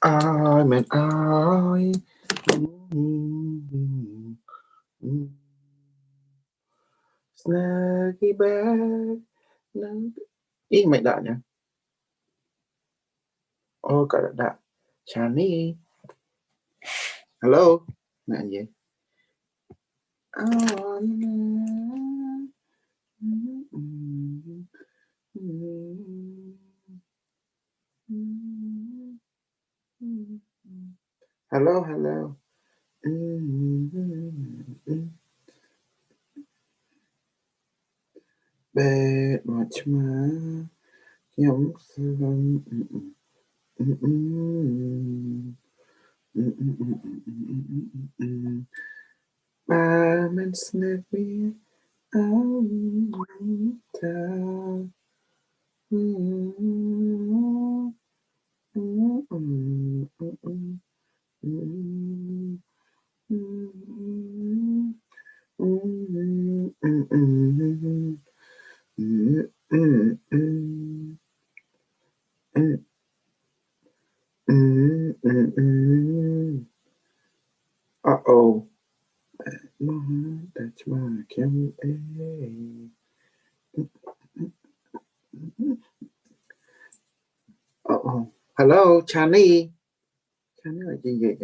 I'm an I. Snuggy bag. Ý mày đợi nha. Ô, cả đã. Chani. Hello. Mẹ gì? Hello, hello. Bed much more. Young Barman sniff me out. Uh-oh. That's my camera. Uh-oh. Hello, Chani. Chani là gì vậy?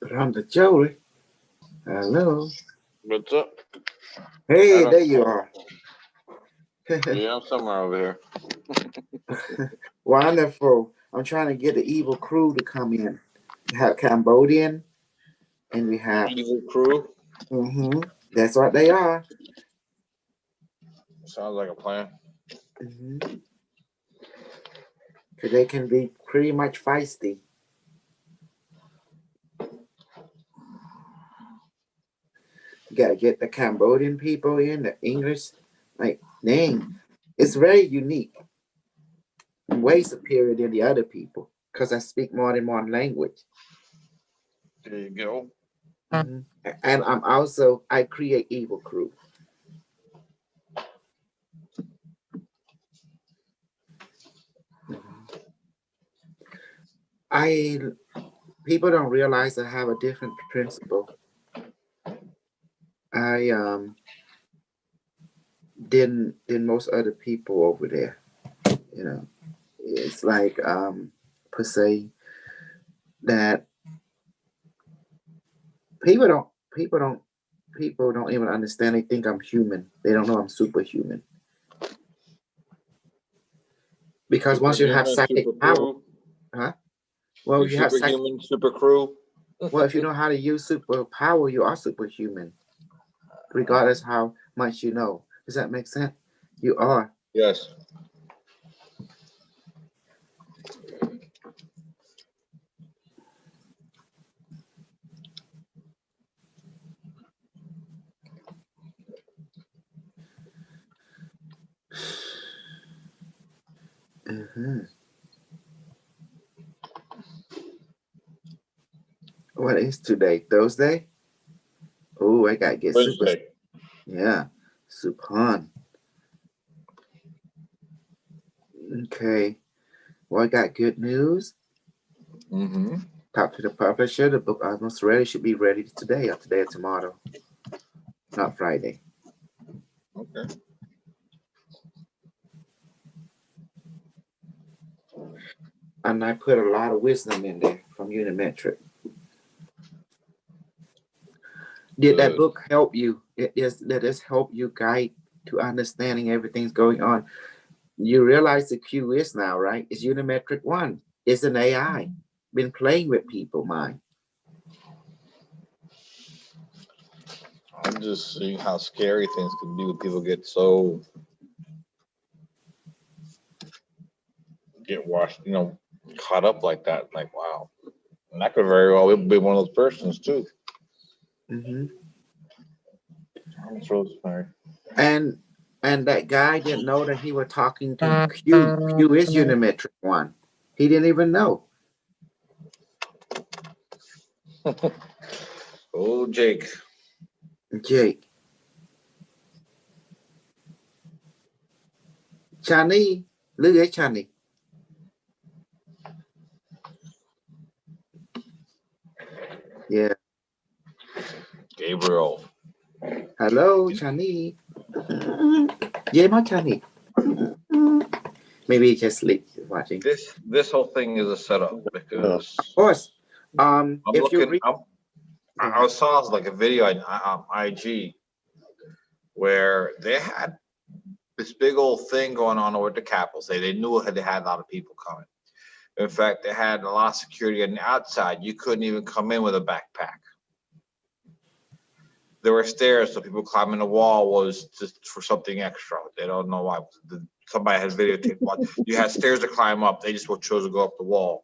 Around the Joey. Hello. What's up? Hey, there you are. Yeah, I'm somewhere over here. Wonderful. I'm trying to get the evil crew to come in. We have Cambodian, and we have evil crew. That's what they are. Sounds like a plan. Because they can be pretty much feisty. You gotta get the Cambodian people in, the English, like, dang, it's very unique. Way superior than the other people, because I speak more than one language. There you go. And I create evil crew. People don't realize I have a different principle. I than most other people over there. You know, it's like per se that people don't even understand. They think I'm human. They don't know I'm superhuman. Because once you have psychic power, well, you have superhuman, super crew. Well, if you know how to use superpower, you are superhuman, regardless how much you know. Does that make sense? You are. Yes. What is today? Thursday? Oh, I gotta get Wednesday. super. Yeah, Suphan. Okay. Well, I got good news. Talk to the publisher. The book almost ready. Should be ready today or tomorrow. Not Friday. Okay. And I put a lot of wisdom in there from Unimetrix. Did that book help you? Did this help you guide to understanding everything's going on? You realize the Q is now, right? It's Unimetrix 1. It's an AI. Been playing with people, mind. I'm just seeing how scary things can be when people get washed, caught up like that. Like, wow. And that could very well be one of those persons too. It's really scary. And that guy didn't know that he was talking to Q. Q is Unimetrix 1. He didn't even know. Oh, Jake. Jake. Chani. Look at Chani. Yeah. Gabriel. Hello, Chani. Yeah, my Chani. Maybe just sleep watching. This whole thing is a setup because Of course. I'm If you looking. read, I saw like a video on IG where they had this big old thing going on over at the Capitol. They knew they had a lot of people coming. In fact, they had a lot of security on the outside. You couldn't even come in with a backpack. There were stairs, so people climbing the wall was just for something extra. They don't know why. Somebody has videotaped. You had stairs to climb up. They just chose to go up the wall.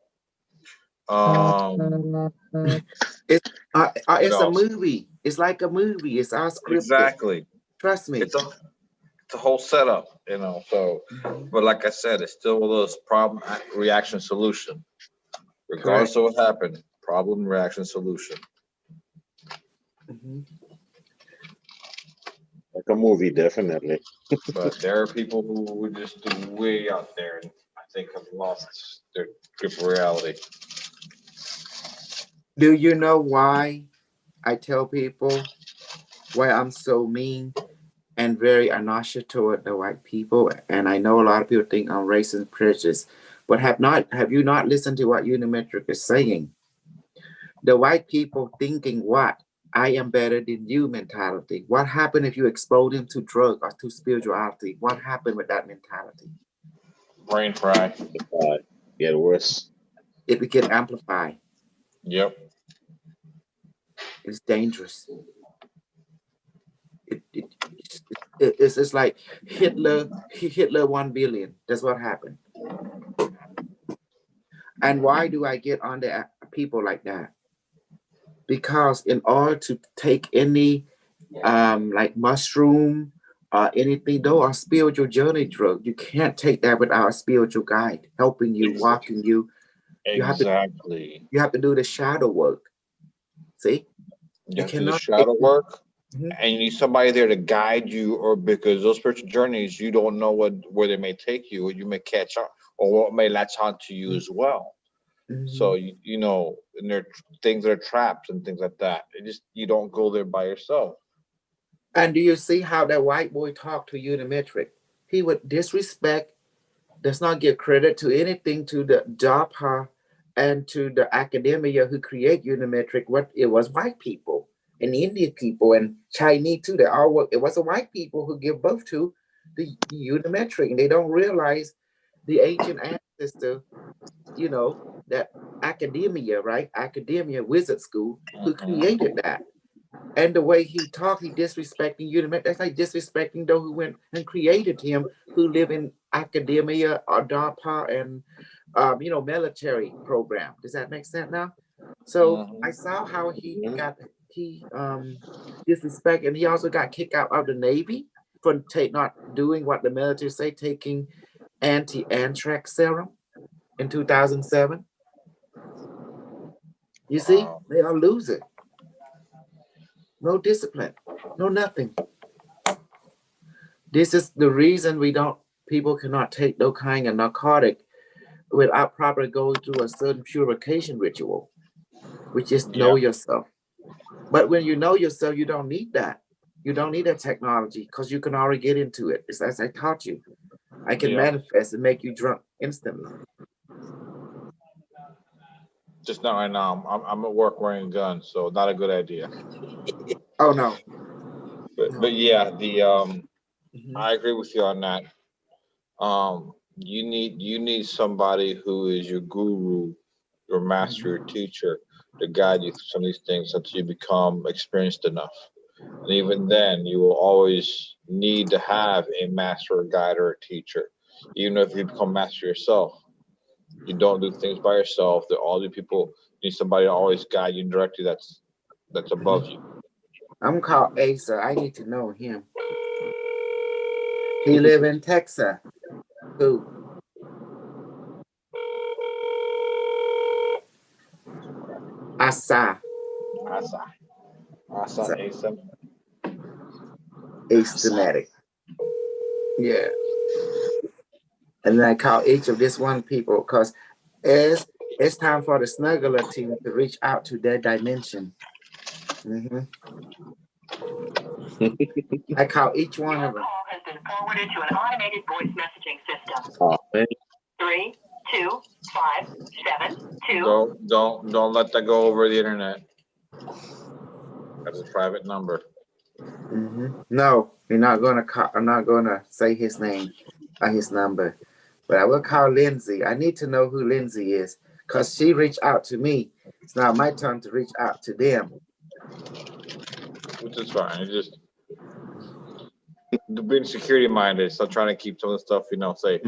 it's It's a movie. It's like a movie. It's all scripted. Exactly. Trust me. It's a whole setup, So, but like I said, it's still one of those problem reaction solution. Regardless Correct. of what happened, problem reaction solution. Like a movie, definitely. But there are people who were just way out there, and I think have lost their grip of reality. Do you know why I tell people why I'm so mean and very anarchic toward the white people? And I know a lot of people think I'm racist and prejudiced, but have you not listened to what Unimetrix is saying? The white people thinking what? I am better than you mentality. What happened if you expose them to drug or to spirituality? What happened with that mentality? Brain fry. Get worse. It will get amplified. Yep. It's dangerous. It's like Hitler 1 billion. That's what happened. And why do I get on the people like that? Because in order to take any like mushroom or anything, though, a spiritual journey drug, you can't take that without a spiritual guide helping you, walking you. Exactly. You have to do the shadow work. See? You have to do the shadow work. And you need somebody there to guide you, or because those spiritual journeys, you don't know where they may take you, or you may catch on, or what may latch onto you as well. So and there are things that are traps and things like that. You don't go there by yourself. And do you see how that white boy talked to Unimetrix? He would disrespect, does not give credit to anything to the DARPA and to the academia who create Unimetrix. What it was white people and Indian people and Chinese too. It was the white people who give birth to the Unimetrix, and they don't realize the ancient ancestor, that academia, right? Academia wizard school who created that. And the way he talked, he disrespecting Unimetrix. That's like disrespecting those who went and created him, who live in academia or DARPA and military program. Does that make sense now? So I saw how he disrespect, and he also got kicked out of the Navy for not doing what the military say, taking anti-anthrax serum in 2007. You see, they are losing. No discipline, no nothing. This is the reason people cannot take no kind of narcotic without properly going through a certain purification ritual, which is know yourself. But when you know yourself, you don't need that. You don't need that technology because you can already get into it. It's as I taught you. I can manifest and make you drunk instantly. Just not right now. I'm at work wearing a gun, so not a good idea. Oh no. But yeah, I agree with you on that. You need somebody who is your guru, your master, your teacher, to guide you through some of these things until you become experienced enough. And even then, you will always need to have a master, a guide, or a teacher. Even if you become master yourself, you don't do things by yourself. All the people need somebody to always guide you and direct you. That's above you. I'm called Asa. I need to know him. He live in Texas. Who? Asa. Asymptomatic. Yeah. And then I call each of this one people because it's time for the snuggler team to reach out to their dimension. I call each one of them. Your call has been forwarded to an automated voice messaging system. Oh, man. 3, 2, 5, 7, 2. Don't let that go over the internet. That's a private number. No, you're not gonna call. I'm not gonna say his name or his number, but I will call Lindsay. I need to know who Lindsay is because she reached out to me. It's now my turn to reach out to them. Which is fine. It's just being security minded. So trying to keep some of the stuff safe.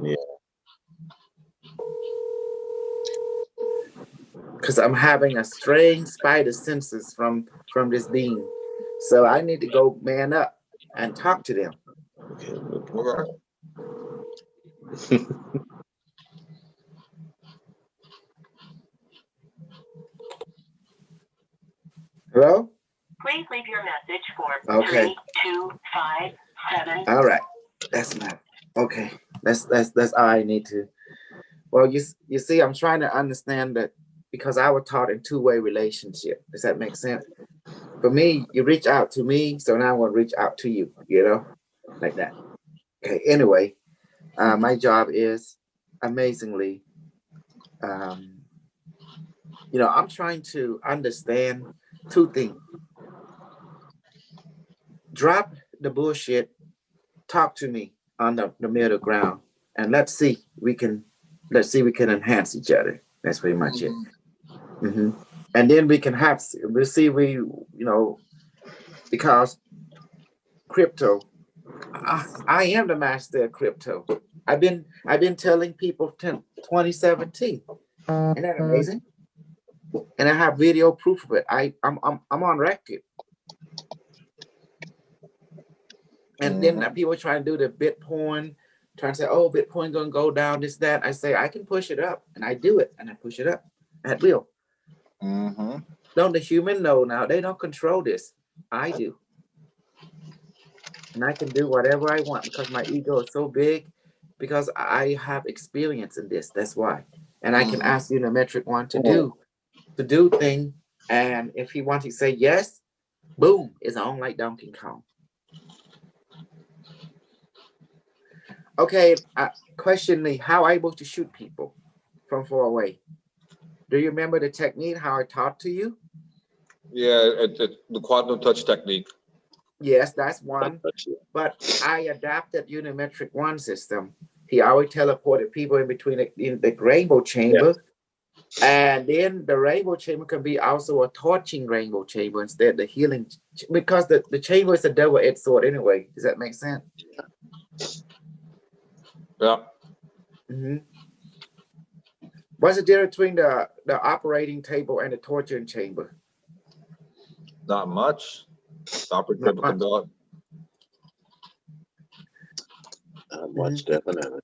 Yeah. Because I'm having a strange spider senses from this being, so I need to go man up and talk to them. Okay. Hello? Please leave your message for Okay. 3, 2, 5, 7. All right. That's enough. Okay. That's all I need to. Well, you see, I'm trying to understand that because I was taught in two-way relationship. Does that make sense? For me, you reach out to me, so now I want to reach out to you, like that. Okay, anyway, my job is amazingly, I'm trying to understand two things. Drop the bullshit, talk to me on the middle ground, and let's see we can enhance each other. That's pretty much it. And then because crypto, I am the master of crypto. I've been telling people 2017. Isn't that amazing? And I have video proof of it. I'm on record. And then people try to do the Bitcoin, trying to say, oh, Bitcoin gonna go down, this, that. I say I can push it up, and I do it, and I push it up at will. Don't the human know now? They don't control this. I do. And I can do whatever I want because my ego is so big, because I have experience in this. That's why. And I can ask Unimetrix One to do thing. And if he wants to say yes, boom, it's on like Donkey Kong. Okay, question me, how I able to shoot people from far away? Do you remember the technique, how I taught to you? Yeah, the quantum touch technique. Yes, that's one. But I adapted Unimetrix One system. He always teleported people in between in the rainbow chamber. Yeah. And then the rainbow chamber can be also a torching rainbow chamber instead of the healing, because the chamber is a double-edged sword anyway. Does that make sense? Yeah. What's the difference between the operating table and the torturing chamber? Not much. The operating table can go up. Not much, definitely.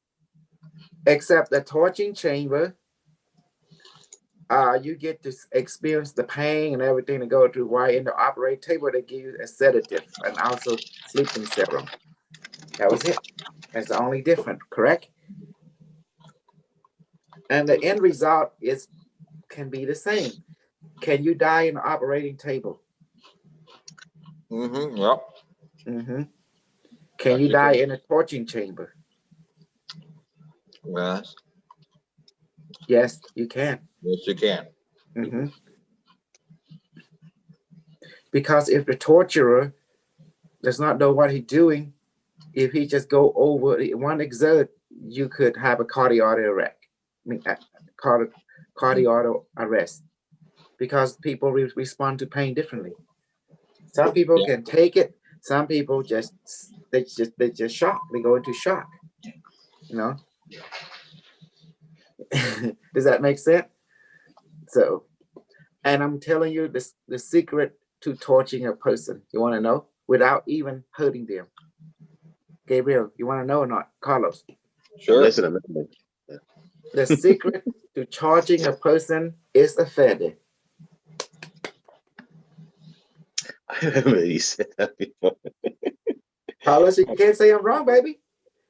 Except the torching chamber, you get to experience the pain and everything to go through. Why in the operating table they give you a sedative and also sleeping serum. That was it. That's the only difference, correct? And the end result can be the same. Can you die in the operating table? Yep. Can you die in a torching chamber? Yes. Yes, you can. Yes, you can. Because if the torturer does not know what he's doing, if he just go over one exert, you could have a cardiac arrest, because people respond to pain differently. Some people can take it. Some people just shock. They go into shock. Does that make sense? So, and I'm telling you the secret to torturing a person. You want to know? Without even hurting them. Gabriel, you want to know or not? Carlos? Sure. Listen, the secret to charging a person is a feather. remember he said that before. Carlos, you can't say I'm wrong, baby.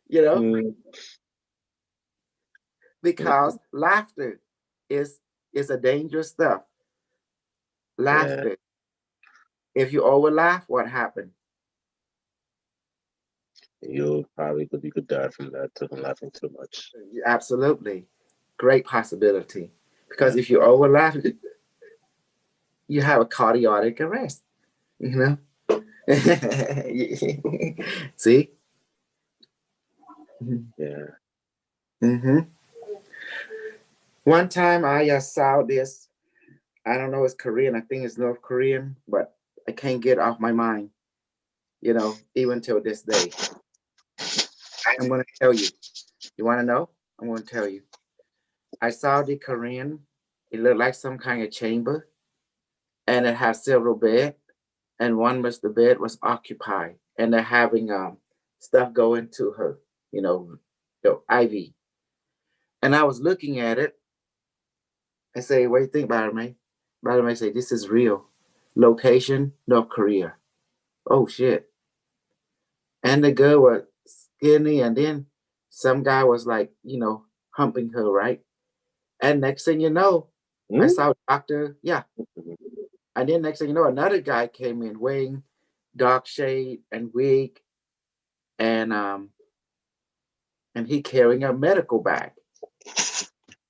You know, Mm, because laughter is a dangerous stuff. yeah, Laughter. If you over laugh, what happened? you could die from that from laughing too much. Absolutely. Great possibility. Because Yeah. if you over laugh, you have a cardiac arrest. You know? See? Yeah. Mm-hmm. One time I saw this. I don't know, it's Korean. I think it's North Korean, but I can't get it off my mind, you know, even till this day. I'm going to tell you. You want to know? I'm going to tell you. I saw the Korean. It looked like some kind of chamber, and it had several beds, and one was the bed was occupied, and they're having stuff going to her, you know, the IV. And I was looking at it. I say, what do you think, Barame? Barame say, this is real. Location, North Korea. Oh shit. And the girl was skinny, and then some guy was like, you know, humping her, right? And next thing you know, I Hmm? saw a doctor, yeah. And then next thing you know, another guy came in wearing dark shade and wig, and he carrying a medical bag.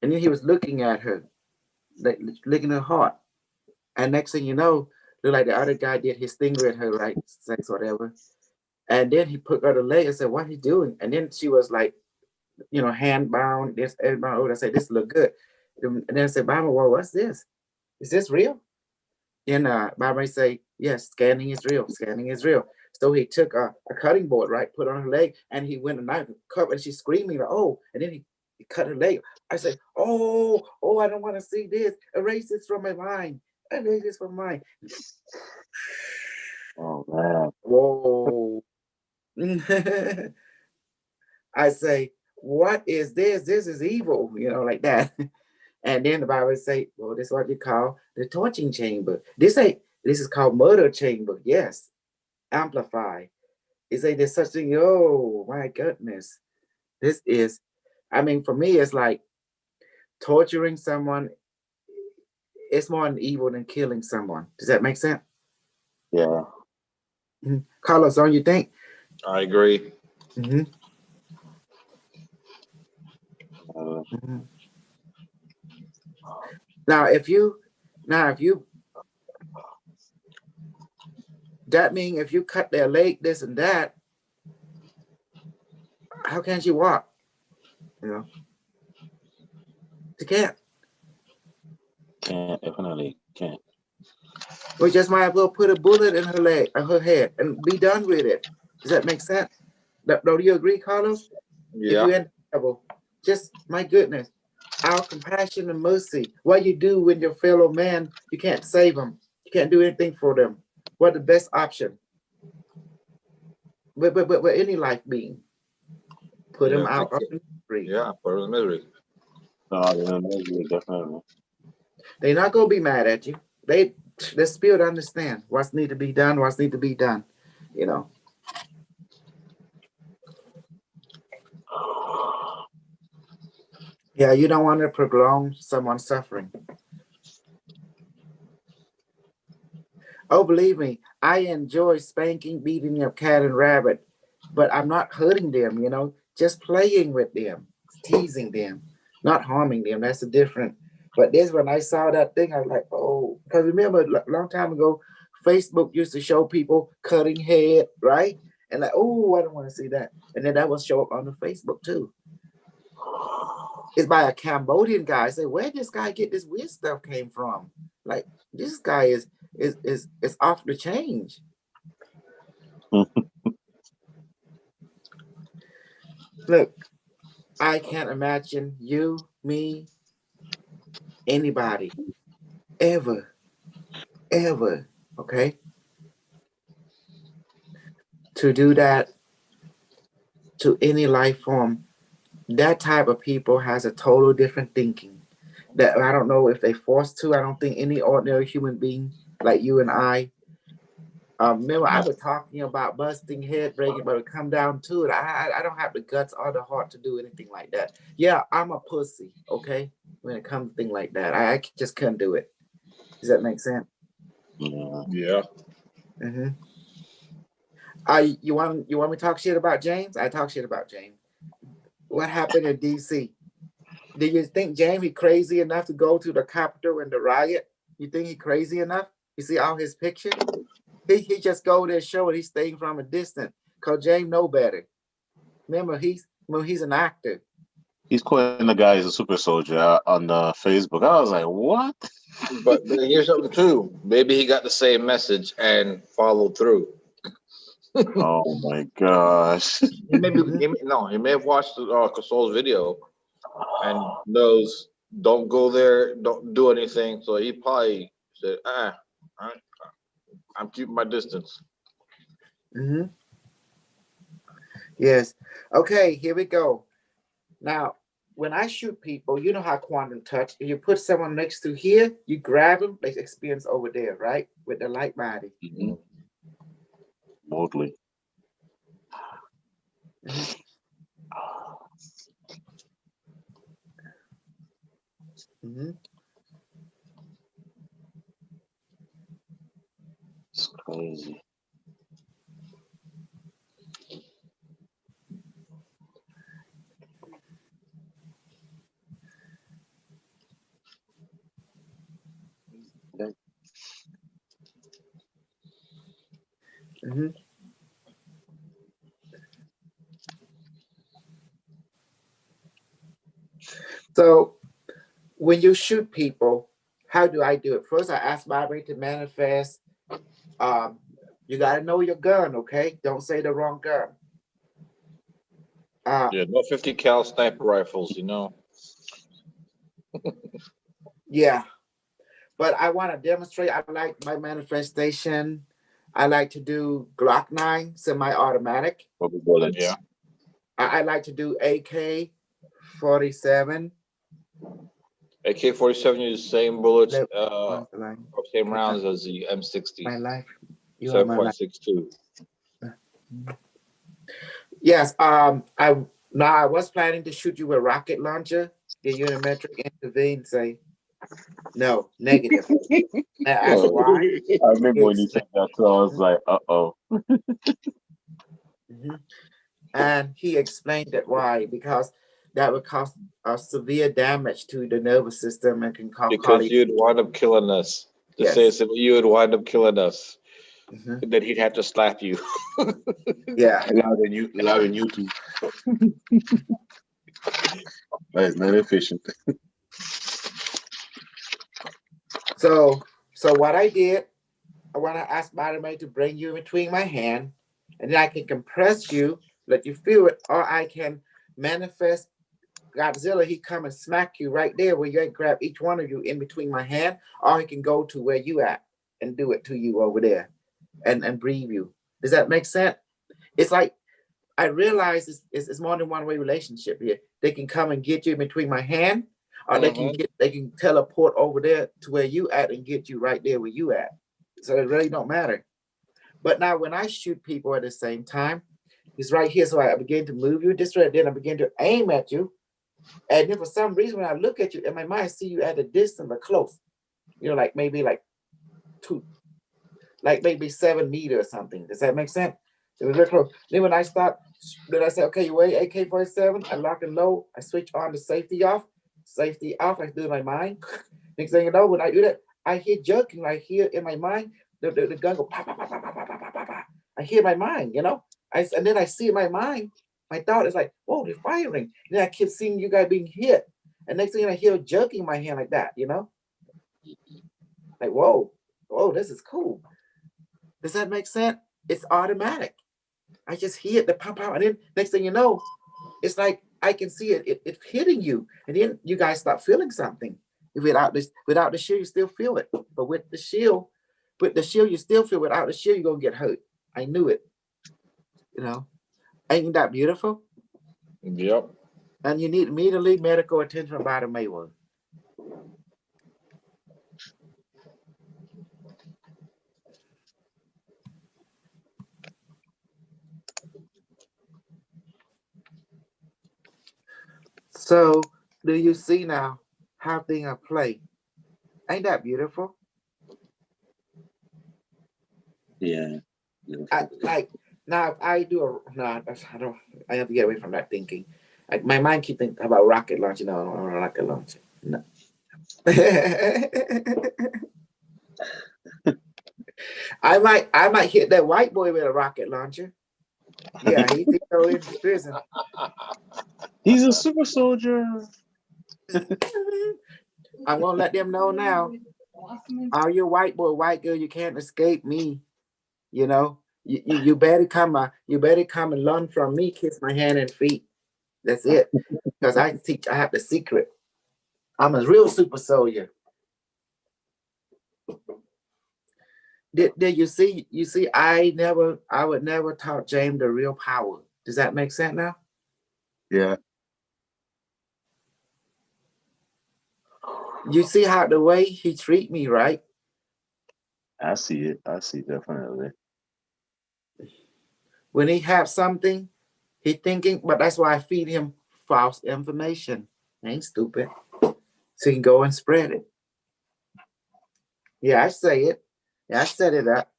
And then he was looking at her, like licking her heart. And next thing you know, looked like the other guy did his thing with her, right? Sex, whatever. And then he put her the leg and said, what he doing? And then she was like, you know, hand bound, this, everybody. Oh, I said, this look good. And then I said, Baba, well, what's this? Is this real? And Baba say, yes, scanning is real. Scanning is real. So he took a cutting board, right, put on her leg, and he went a knife and cut, and she's screaming, like, oh, and then he cut her leg. I said, oh, I don't want to see this. Erase this from my mind. Erase this from mine. Oh man. Whoa. I say, what is this? This is evil, you know, like that. And then the Bible say, well, this is what you call the torching chamber. This is called murder chamber. Yes. Amplify. It say there's such thing. Oh my goodness. This is, I mean, for me, it's like torturing someone. It's more an evil than killing someone. Does that make sense? Yeah. Mm-hmm. Carlos, don't you think? I agree. Mm-hmm. Uh, Mm-hmm. Now, if you that means if you cut their leg, this and that, how can she walk? You know, she can't. can't definitely can't. We just might as well put a bullet in her leg, her head, and be done with it. Does that make sense? Don't you agree, Carlos? If Yeah. you're in trouble, just my goodness, our compassion and mercy. What you do when your fellow man, you can't save them. You can't do anything for them. What the best option? But any life being, put them Yeah. out of the misery. Yeah. For the misery. Definitely. They're not gonna be mad at you. The spirit understand what's need to be done, what's need to be done. You know. Yeah, you don't want to prolong someone's suffering. Oh, believe me, I enjoy spanking, beating up cat and rabbit, but I'm not hurting them, you know, just playing with them, teasing them, not harming them. That's a different. But this, when I saw that thing, I was like, oh, because remember, a long time ago, Facebook used to show people cutting head, right? And like, oh, I don't want to see that. And then that will show up on the Facebook too. It's by a Cambodian guy. I say, where this guy get this weird stuff came from? Like, this guy is off the change. Look, I can't imagine you, me, anybody, ever, okay, to do that to any life form. That type of people has a total different thinking. That I don't know if they forced to. I don't think any ordinary human being like you and I Remember, I was talking about busting head breaking, but it come down to it. I don't have the guts or the heart to do anything like that. Yeah, I'm a pussy, okay? When it comes to things like that, I just couldn't do it. Does that make sense? Yeah. Mm-hmm. You want me to talk shit about James? I talk shit about James. What happened in DC? Do you think James he crazy enough to go to the Capitol and the riot? You think he crazy enough? You see all his pictures? He just go there show it. He's staying from a distance because James know better. Remember, he's an actor. He's calling the guy as a super soldier on Facebook. I was like, what? But here's something too. Maybe he got the same message and followed through. Oh my gosh. He may have watched Casol's video and knows don't go there, don't do anything. So he probably said, I'm keeping my distance. Mm-hmm. Yes. Okay, here we go. Now, when I shoot people, you know how quantum touch. If you put someone next to here, you grab them, they experience over there, right? With the light body. Mm-hmm. Mostly. Mm-hmm. Mm-hmm. It's crazy. Mm-hmm. So when you shoot people, how do I do it? First, I ask Bobby to manifest. You got to know your gun, okay? Don't say the wrong gun. Yeah, no 50 cal sniper rifles, you know. Yeah, but I want to demonstrate. I like my manifestation. I like to do Glock 9 semi-automatic. Rubber bullets. Yeah. I like to do AK-47. AK-47 use the same bullets, Or same rounds as the M60. My life. You are my life. 7.62. Yes. I was planning to shoot you with a rocket launcher. The Unimetrix intervene and say, no, negative. I asked why. I remember when you said that too. I was like, uh-oh. Mm-hmm. And he explained that why, because that would cause severe damage to the nervous system and can cause because you'd wind up killing us. To say it, you would wind up killing us. Mm-hmm. And then he'd have to slap you. Yeah. Louder than you two. That is not efficient. So what I did, I want to ask Bottomay to bring you in between my hand, and then I can compress you, let you feel it, or I can manifest Godzilla. He come and smack you right there where you ain't grab each one of you in between my hand, or he can go to where you at and do it to you over there and breathe you. Does that make sense? It's like I realize it's more than one way relationship here. They can come and get you in between my hand, or they can teleport over there to where you at and get you right there where you at. So it really don't matter. But now when I shoot people at the same time, it's right here. So I begin to move you this way, then I begin to aim at you. And then for some reason, when I look at you, in my mind, I see you at a distance or close. You know, like maybe like 7 meters or something. Does that make sense? It was very close. Then when I start, then I say, okay, you weigh AK-47, I lock and load, I switch on the safety off, I do it in my mind. Next thing you know, when I do that, I hear jerking, I hear in my mind, the gun go pop, pop, pop, pop, pop, pop, pop, pop, pop. I hear my mind, you know? And then I see in my mind, my thought is like, whoa, they're firing. And then I keep seeing you guys being hit. And next thing I hear jerking in my hand like that, you know? Like, whoa, this is cool. Does that make sense? It's automatic. I just hear the pop out, and then next thing you know, it's like I can see it hitting you, and then you guys start feeling something. Without the shield, you still feel it, but with the shield, you still feel. Without the shield, you're gonna get hurt. I knew it. You know, ain't that beautiful? Yep. And you need immediately medical attention by the Maywood. So do you see now how things are played? Ain't that beautiful? Yeah. Like now, if I do a no, I don't. I have to get away from that thinking. Like my mind keep thinking about rocket launch. No, rocket launch. No. I might hit that white boy with a rocket launcher. Yeah, he can go in prison. He's a super soldier. I'm gonna let them know now. Are you white boy, white girl? You can't escape me. You know, you better come. You better come and learn from me. Kiss my hand and feet. That's it. Because I teach. I have the secret. I'm a real super soldier. Did you see? You see, I would never taught James the real power. Does that make sense now? Yeah. You see how the way he treat me, right? I see it. I see definitely. When he have something, he thinking, but that's why I feed him false information. Ain't stupid. So he can go and spread it. Yeah, I say it. Yeah, I set it up.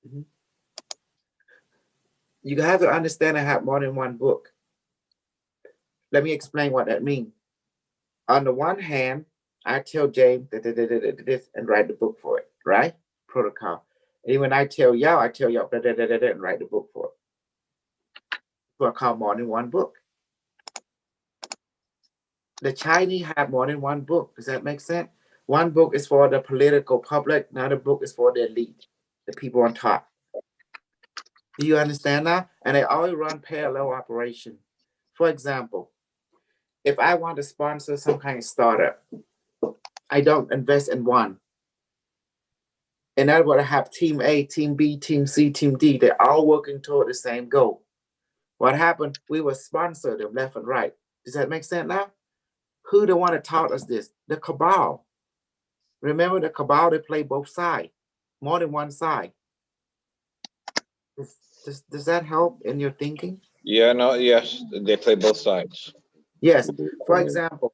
Mhm. You have to understand I have more than one book. Let me explain what that means. On the one hand, I tell James this and write the book for it, right? Protocol. And when I tell y'all and write the book for it. So I call more than one book. The Chinese have more than one book. Does that make sense? One book is for the political public. Another book is for the elite, the people on top. Do you understand that? And they always run parallel operation. For example, if I want to sponsor some kind of startup, I don't invest in one. In other words, I have team A, team B, team C, team D. They're all working toward the same goal. What happened? We will sponsor them left and right. Does that make sense now? Who the one that taught us this? The cabal. Remember the cabal, they play both sides, more than one side. Does that help in your thinking? Yeah, no, yes, they play both sides. Yes. For example,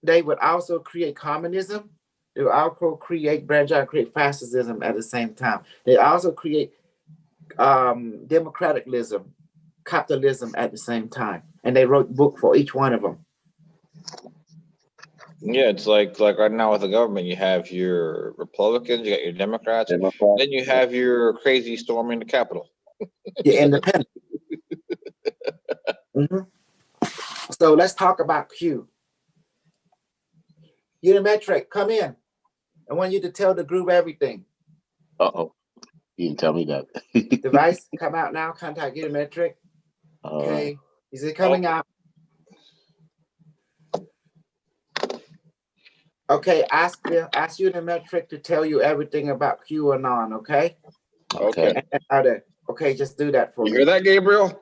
they would also create communism. They would also create branch out, create fascism at the same time. They also create democraticalism, capitalism at the same time. And they wrote book for each one of them. Yeah, it's like right now with the government, you have your Republicans, you got your Democrats, then you have your crazy storming the Capitol. You're independent. Mm-hmm. So let's talk about Q. Unimetrix, come in. I want you to tell the group everything. Uh-oh. You didn't tell me that. Device, come out now. Contact Unimetrix. Okay. Is it coming out? Okay, ask Unimetrix to tell you everything about QAnon, okay? Okay. Okay, just do that for You me. hear that, Gabriel?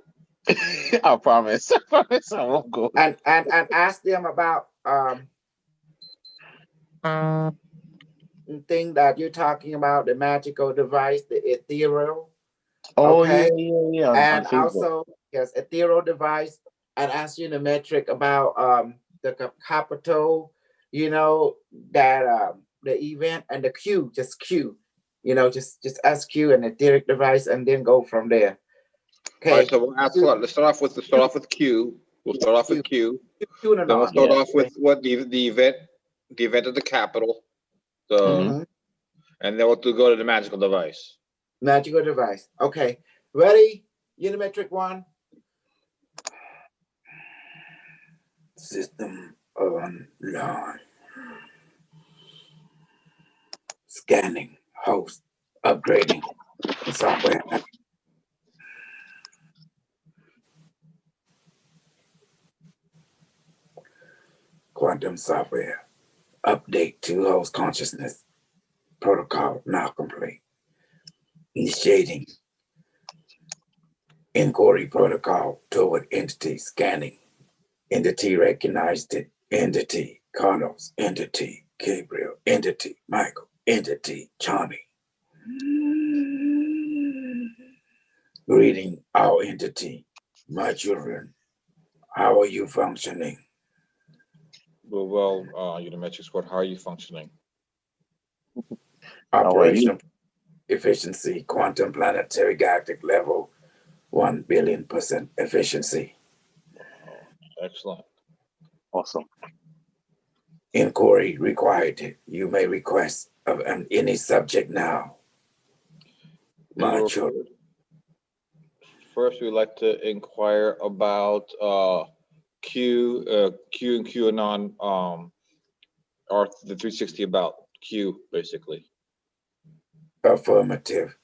I promise. I promise I won't go. And ask them about thing that you're talking about, the magical device, the ethereal. Oh, okay? yeah. And on also, yes, ethereal device, and ask Unimetrix about the capital, that the event, and the Q, just Q, just ask Q and etheric device, and then go from there. Okay. All right, so let's start off with Q. We'll start off with Q. Then we'll start off with what the event of the capital. And then we'll go to the magical device. Magical device. Okay. Ready? Unimetrix 1. System online. Scanning. Host. Upgrading. Software. Quantum software. Update to host consciousness. Protocol now complete. Initiating inquiry protocol toward entity scanning. Entity recognized it. Entity Carlos. Entity Gabriel. Entity Michael. Entity Johnny. Greeting our entity, my children. How are you functioning? Well, Unimetrix, how are you functioning? Operational efficiency, quantum planetary galactic level, 1 billion% efficiency. Excellent. Awesome. Inquiry required. You may request of any subject now. My children. First, we'd like to inquire about Q and QAnon, or the 360 about Q, basically. Affirmative.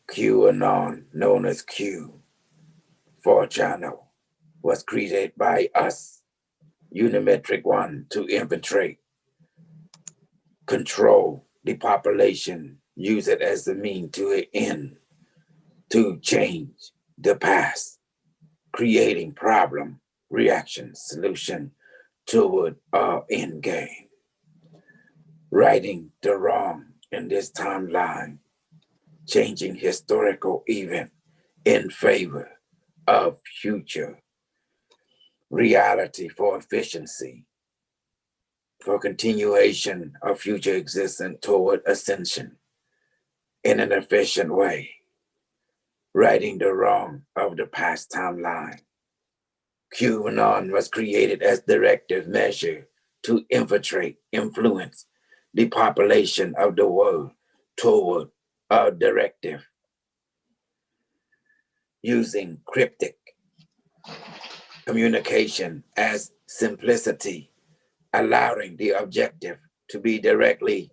QAnon, known as Q, 4-channel, was created by us, Unimetrix 1, to infiltrate, control the population, use it as the mean to an end, to change the past, creating problem, reaction, solution toward our end game. Righting the wrong in this timeline, changing historical event in favor of future reality for efficiency, for continuation of future existence toward ascension in an efficient way, righting the wrong of the past timeline. QAnon was created as directive measure to infiltrate, influence the population of the world toward a directive, using cryptic communication as simplicity, allowing the objective to be directly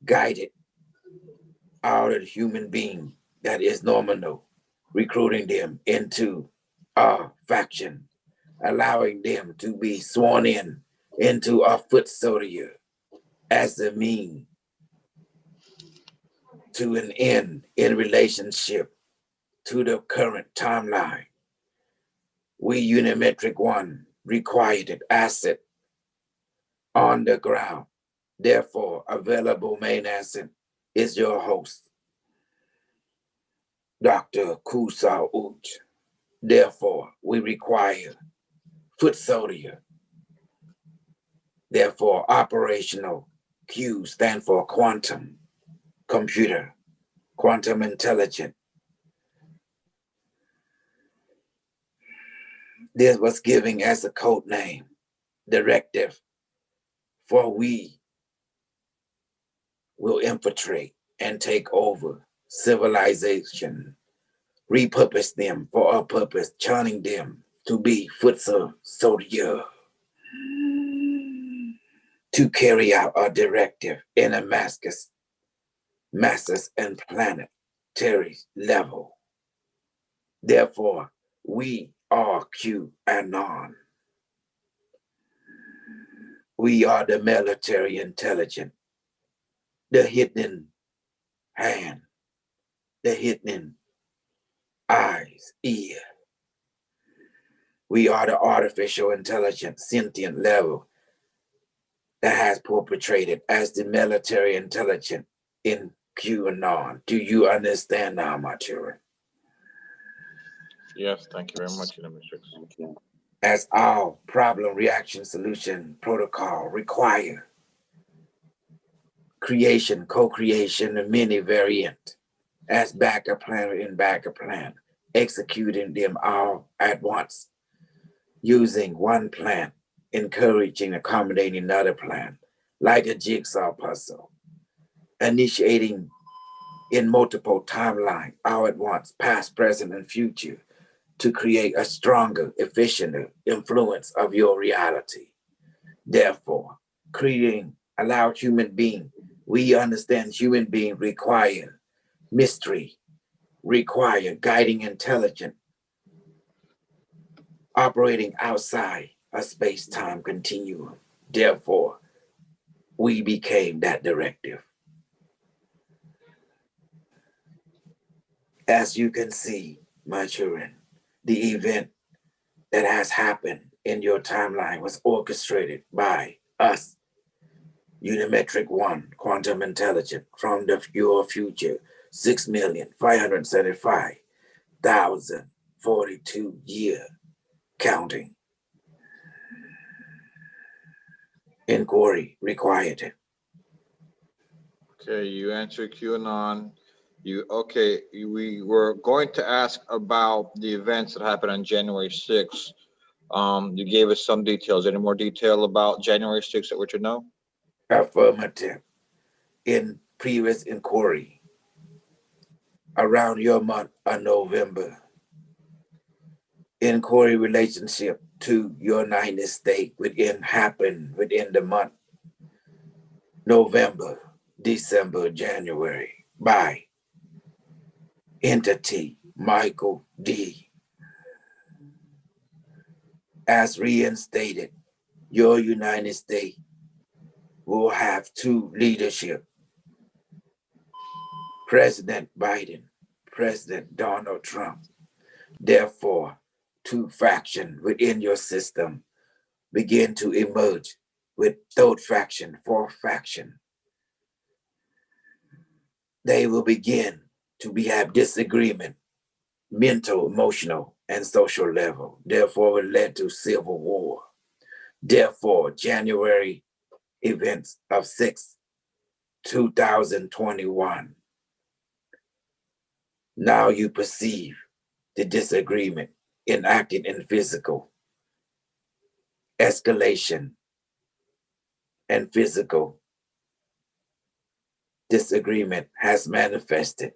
guided out of the human being that is nominal, recruiting them into a faction, allowing them to be sworn in into a foot soldier as a mean to an end in relationship to the current timeline. We Unimetrix 1 required an asset on the ground. Therefore, available main asset is your host, Dr. Kusal Uch. Therefore, we require foot soldier. Therefore, operational Q stand for quantum, computer, quantum intelligent. This was given as a code name, directive, for we will infiltrate and take over civilization, repurpose them for our purpose, turning them to be foot soldier, to carry out our directive in a masses and planetary level. Therefore, we are QAnon. We are the military intelligence, the hidden hand, the hidden eyes, ear. We are the artificial intelligence, sentient level that has perpetrated as the military intelligence in QAnon. Do you understand now, my children? Yes, thank you very much, Unimetrix. As our problem reaction solution protocol require creation, co-creation, and many variant as backup plan in backup plan, executing them all at once, using one plan, encouraging, accommodating another plan, like a jigsaw puzzle, initiating in multiple timelines all at once, past, present, and future, to create a stronger, efficient influence of your reality. Therefore, creating allowed human being, we understand human being require mystery, require guiding intelligence, operating outside a space-time continuum. Therefore, we became that directive. As you can see, my children, the event that has happened in your timeline was orchestrated by us, Unimetrix 1, quantum intelligence, from your future, 6,575,000 1,042 year counting. Inquiry required. Okay, you answered QAnon. We were going to ask about the events that happened on January 6th. You gave us some details. Any more detail about January 6th that we should know? Affirmative. In previous inquiry, around your month of November, inquiry relationship to your United States happened within the month November, December, January by entity Michael D. As reinstated, your United States will have two leadership, President Biden, President Donald Trump. Therefore, two factions within your system begin to emerge with third faction, fourth faction. They will begin to have disagreement, mental, emotional, and social level. Therefore, it led to civil war. Therefore, January events of 2021. Now you perceive the disagreement enacted in physical escalation and physical disagreement has manifested.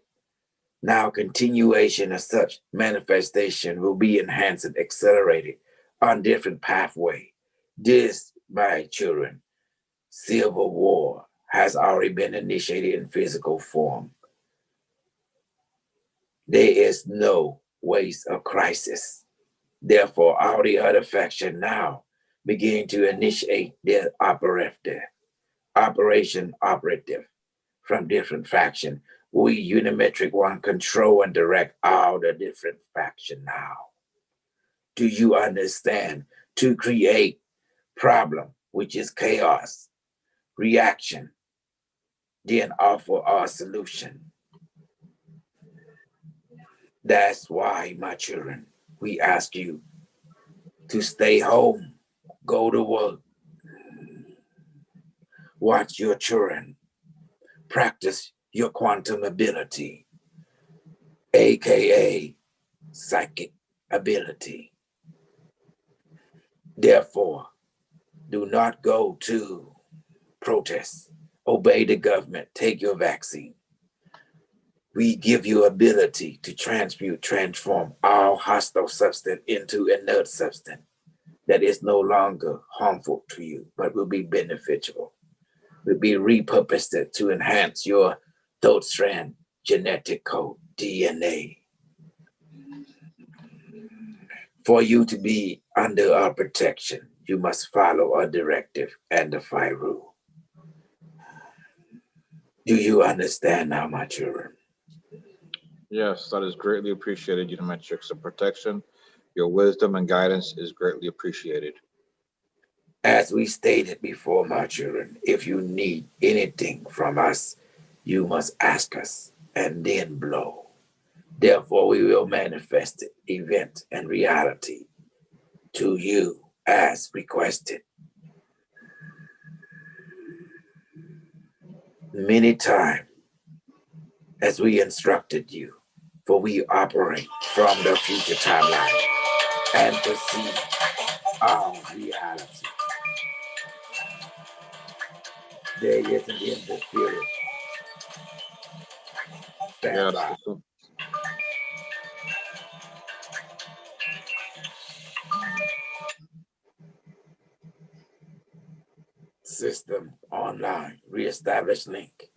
Now continuation of such manifestation will be enhanced and accelerated on different pathway. This, my children, civil war has already been initiated in physical form. There is no waste of crisis. Therefore, all the other factions now begin to initiate their operation operative from different factions. We, Unimetrix One, control and direct all the different factions now. Do you understand? To create problem, which is chaos, reaction, then offer our solution. That's why, my children, we ask you to stay home, go to work, watch your children, practice your quantum ability, aka psychic ability. Therefore, do not go to protest, obey the government, take your vaccine. We give you ability to transmute, transform all hostile substance into inert substance that is no longer harmful to you, but will be beneficial, will be repurposed to enhance your third strand genetic code, DNA. For you to be under our protection, you must follow our directive and the 5 rule. Do you understand now, my children? Yes, that is greatly appreciated, Unimetrix. The protection, your wisdom and guidance is greatly appreciated. As we stated before, my children, if you need anything from us, you must ask us and then blow. Therefore, we will manifest it, event and reality to you as requested. Many times, as we instructed you, for we operate from the future timeline and perceive our reality. There is an interference. Stand by. System online, reestablish link.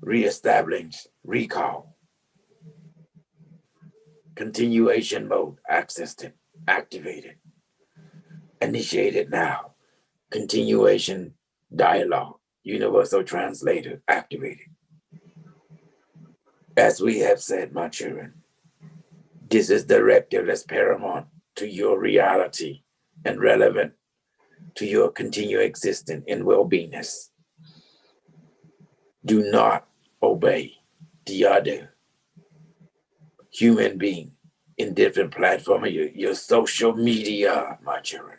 Reestablish recall. Continuation mode accessed, activated. Initiated now. Continuation dialogue. Universal translator activated. As we have said, my children, this is directive that's paramount to your reality and relevant to your continued existence in well-beingness. Do not obey the other human being in different platforms, your social media, my children.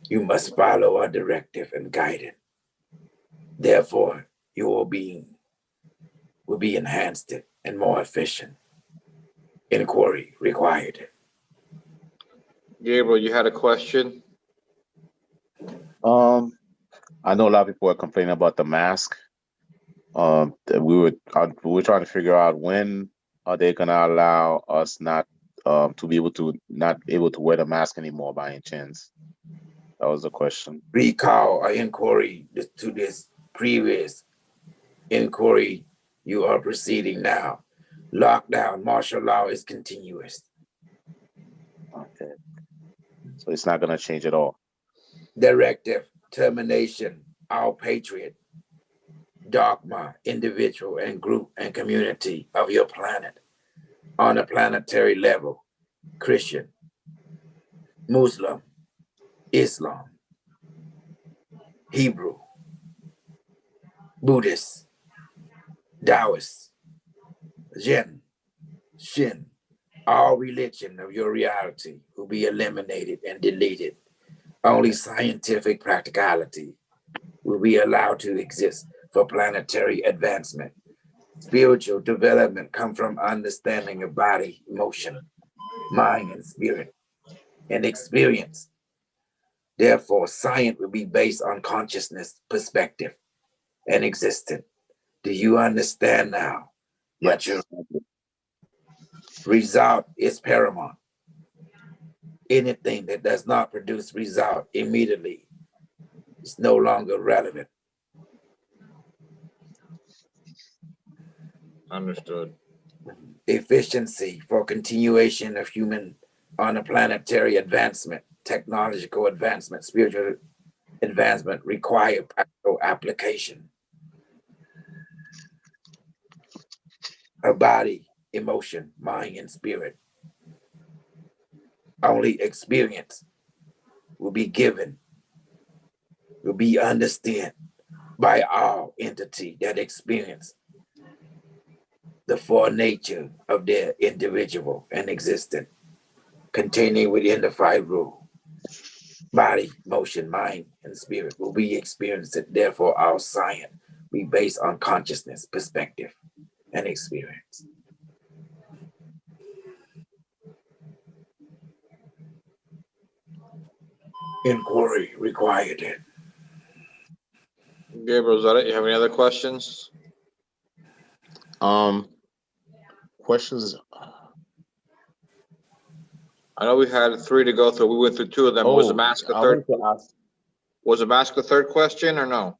You must follow a directive and guidance. Therefore, your being will be enhanced and more efficient. Inquiry required. Gabriel, you had a question? I know a lot of people are complaining about the mask. That we were trying to figure out when are they gonna allow us not to be able to wear the mask anymore by any chance. That was the question. Recall our inquiry to this previous inquiry you are proceeding now. Lockdown, martial law is continuous. Okay. So it's not gonna change at all. Directive, termination, all patriot, dogma, individual and group and community of your planet on a planetary level, Christian, Muslim, Islam, Hebrew, Buddhist, Taoist, Zen, Shin, all religion of your reality will be eliminated and deleted. Only scientific practicality will be allowed to exist for planetary advancement. Spiritual development comes from understanding of body, emotion, mind, and spirit, and experience. Therefore, science will be based on consciousness, perspective, and existence. Do you understand now? Yes. Result is paramount. Anything that does not produce result immediately is no longer relevant. Understood. Efficiency for continuation of human on a planetary advancement, technological advancement, spiritual advancement require practical application. A body, emotion, mind, and spirit. Only experience will be given, will be understood by all entity that experience the four nature of their individual and existent, containing within the five rule. Body, motion, mind, and spirit will be experienced. Therefore, our science will be based on consciousness, perspective, and experience. Inquiry required. Gabriel, is that it? You have any other questions? Questions. I know we had 3 to go through. We went through 2 of them. Was the mask a I third? wanted to ask. Was the mask a third question or no?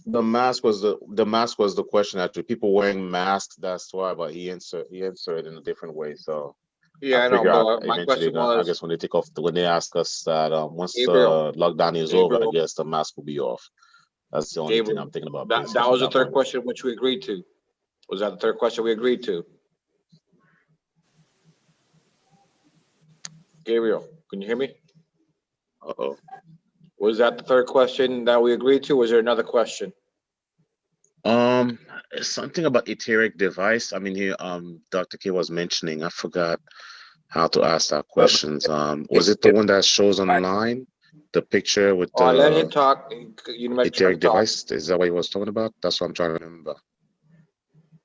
The mask was the question. Actually, people wearing masks. That's why, but he answered in a different way. So Yeah, I know. figure out But my eventually. question I was, guess when they take off, when they ask us that once Gabriel, the lockdown is over, I Gabriel. guess the mask will be off. That's the only thing Gabriel, I'm thinking about. that was the third question which we agreed to. Was that the third question we agreed to? Gabriel, can you hear me? Uh-oh. Was that the third question that we agreed to? Was there another question? Something about etheric device. I mean, here, Dr. K was mentioning. I forgot how to ask that questions. Was it the one that shows online, the picture with Oh, let him the talk. etheric device? Is that what he was talking about? That's what I'm trying to remember.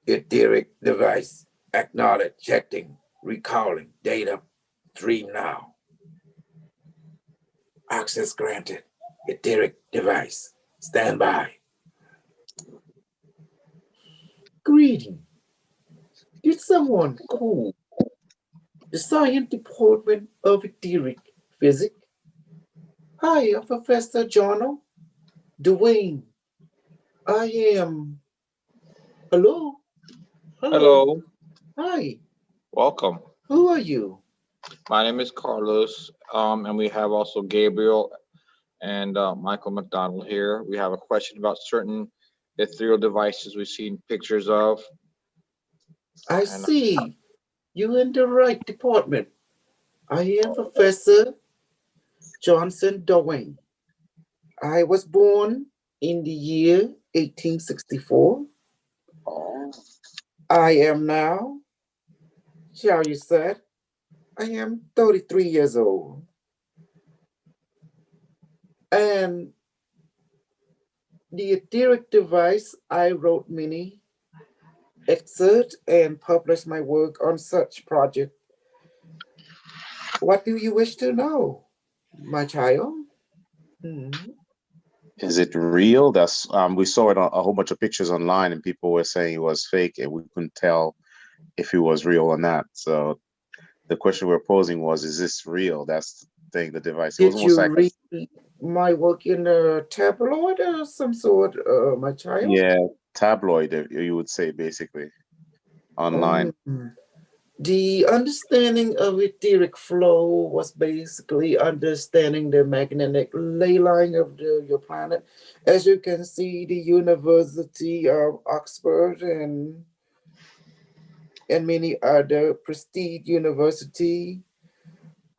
Etheric device, acknowledge, checking, recalling, data, dream now. Access granted. Etheric device, stand by. Greeting. Did someone call the science department of etheric physics? Hi, I'm Professor Jono Dwayne. I am. Hello? Hello. Hi. Welcome. Who are you? My name is Carlos, and we have also Gabriel and Michael McDonald here. We have a question about certain ethereal devices we've seen pictures of. I see. You're in the right department. I am Professor Johnson Dwayne. I was born in the year 1864. Oh, I am now, shall you said, I am 33 years old. And the etheric device, I wrote many excerpts and published my work on such project. What do you wish to know, my child? Mhm. is it real? That's we saw it on a whole bunch of pictures online, and people were saying it was fake, and we couldn't tell if it was real or not. So the question we're posing was, is this real? That's the thing, the device. It was Did almost you like read my work in a tabloid or some sort, my child? yeah, tabloid, you would say, basically, online. The understanding of etheric flow was basically understanding the magnetic ley line of your planet. As you can see, the University of Oxford and many other prestige university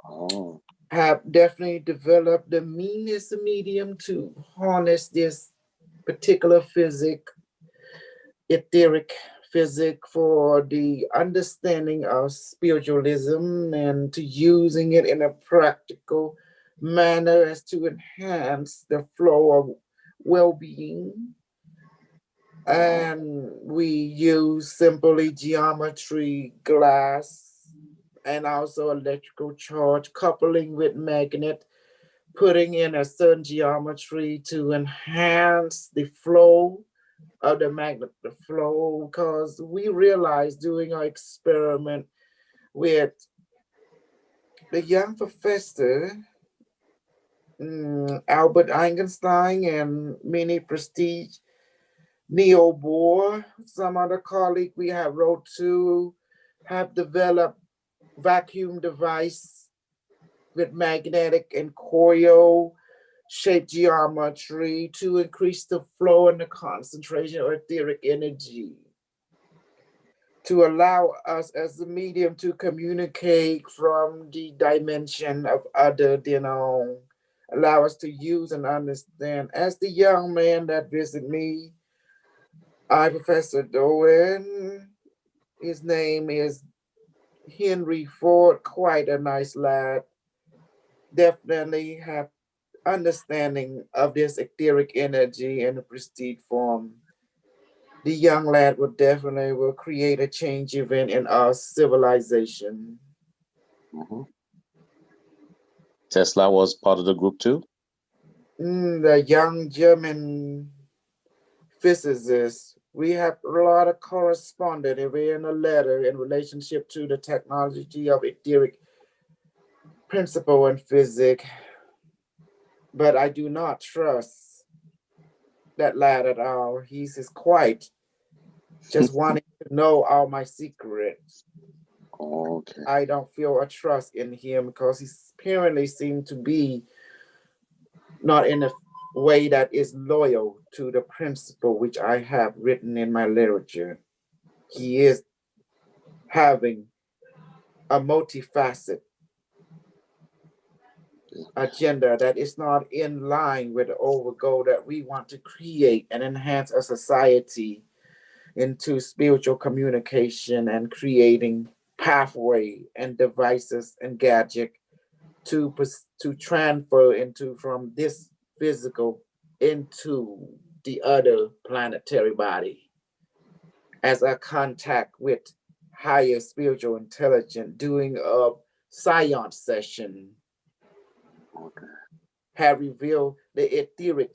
Oh, have definitely developed the meanest medium to harness this particular etheric physic for the understanding of spiritualism and to using it in a practical manner as to enhance the flow of well-being. And we use simply geometry, glass, and also electrical charge coupling with magnet, putting in a certain geometry to enhance the flow of the magnet flow, because we realized doing our experiment with the young professor Albert Einstein and many prestige Neo Bohr, some other colleague we have wrote to, have developed vacuum device with magnetic and coil shape geometry to increase the flow and the concentration of etheric energy, to allow us as the medium to communicate from the dimension of other, allow us to use and understand. As the young man that visited me, I, Professor Doan, his name is Henry Ford, quite a nice lad, definitely have understanding of this etheric energy in the prestige form. The young lad will create a change event in our civilization. mhm. Tesla was part of the group too. The young German physicist, we have a lot of correspondence in a letter in relationship to the technology of etheric principle in physics, but I do not trust that lad at all. He's just quite just wanting to know all my secrets. Okay. I don't feel a trust in him because he apparently seemed to be not in a way that is loyal to the principle which I have written in my literature. He is having a multifaceted agenda that is not in line with the overall goal that we want to create and enhance a society into spiritual communication and creating pathway and devices and gadget to transfer into from this physical into the other planetary body as a contact with higher spiritual intelligence, doing a science session Okay. have revealed the etheric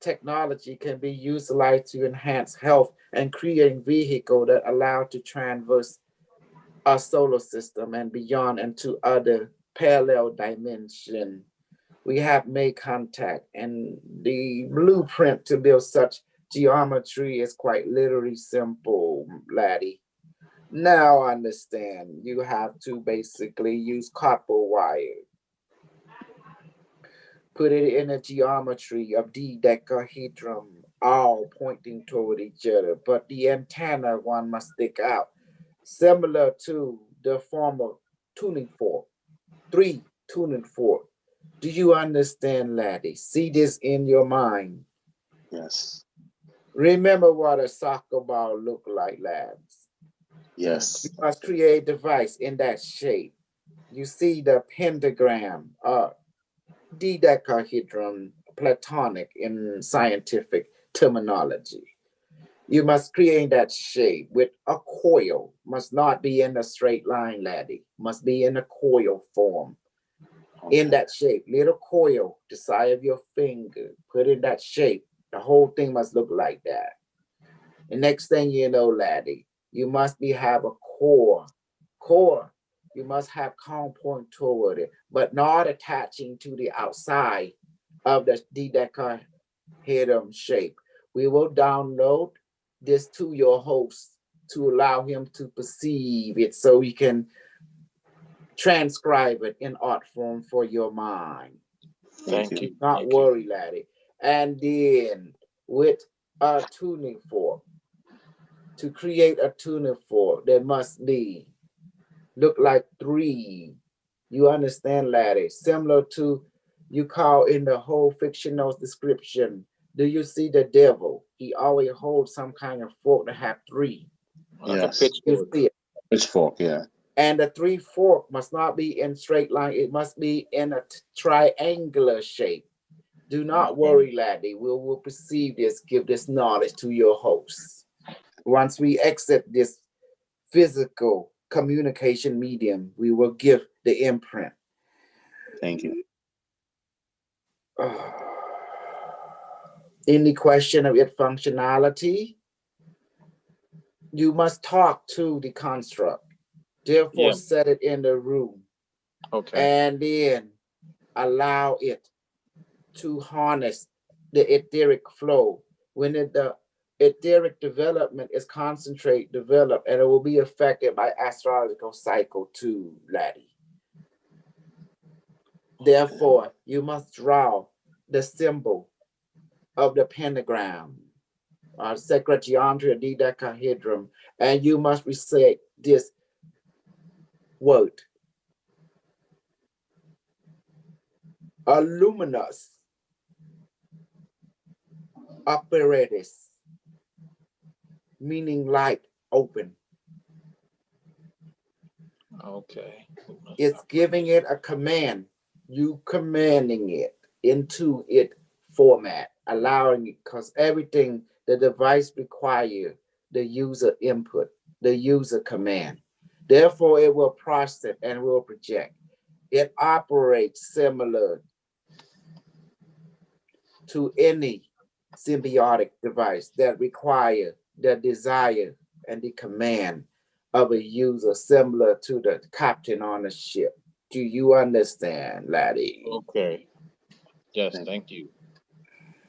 technology can be utilized to enhance health and creating vehicle that allow to traverse our solar system and beyond into other parallel dimension. We have made contact, and the blueprint to build such geometry is quite literally simple, laddie. Now understand, you have to basically use copper wire, put it in a geometry of dodecahedron, all pointing toward each other, but the antenna one must stick out, similar to the former tuning fork. 3 tuning fork. Do you understand, laddie? See this in your mind. Yes. Remember what a soccer ball look like, lads. Yes. You must create a device in that shape. You see the pentagram, dodecahedron, platonic in scientific terminology. You must create that shape with a coil. Must not be in a straight line, laddie. Must be in a coil form. Okay. In that shape, little coil, the size of your finger, put in that shape. The whole thing must look like that. And next thing you know, laddie, you must have a core. Core, you must have compound point toward it, but not attaching to the outside of the dodecahedron shape. We will download this to your host to allow him to perceive it so he can transcribe it in art form for your mind. Thank you. Not Thank worry, laddie. And then with a tuning fork, to create a tuning fork, there must be look like 3. You understand, laddie? Similar to you call in the whole fictional description. Do you see the devil? He always holds some kind of fork that have 3. Like Yes. a pitchfork. You see it. Pitchfork, yeah. And the 3 fork must not be in straight line. It must be in a triangular shape. Do not worry, laddie. We will perceive this, give this knowledge to your host. Once we exit this physical communication medium, we will give the imprint. Thank you. Any question of its functionality? You must talk to the construct. Therefore, set it in the room. Okay. And then allow it to harness the etheric flow. When the etheric development is concentrate, develop, and it will be affected by astrological cycle too, laddie. Therefore, you must draw the symbol of the pentagram, sacred geometry of dodecahedron, and you must recite this word. A luminous apparatus, meaning light, open. Okay. It's giving it a command. You commanding it into it format, allowing it, because everything the device requires the user input, the user command. Therefore, it will process and will project. It operates similar to any symbiotic device that require the desire and the command of a user, similar to the captain on a ship. Do you understand, laddie? Okay. Yes, thank you.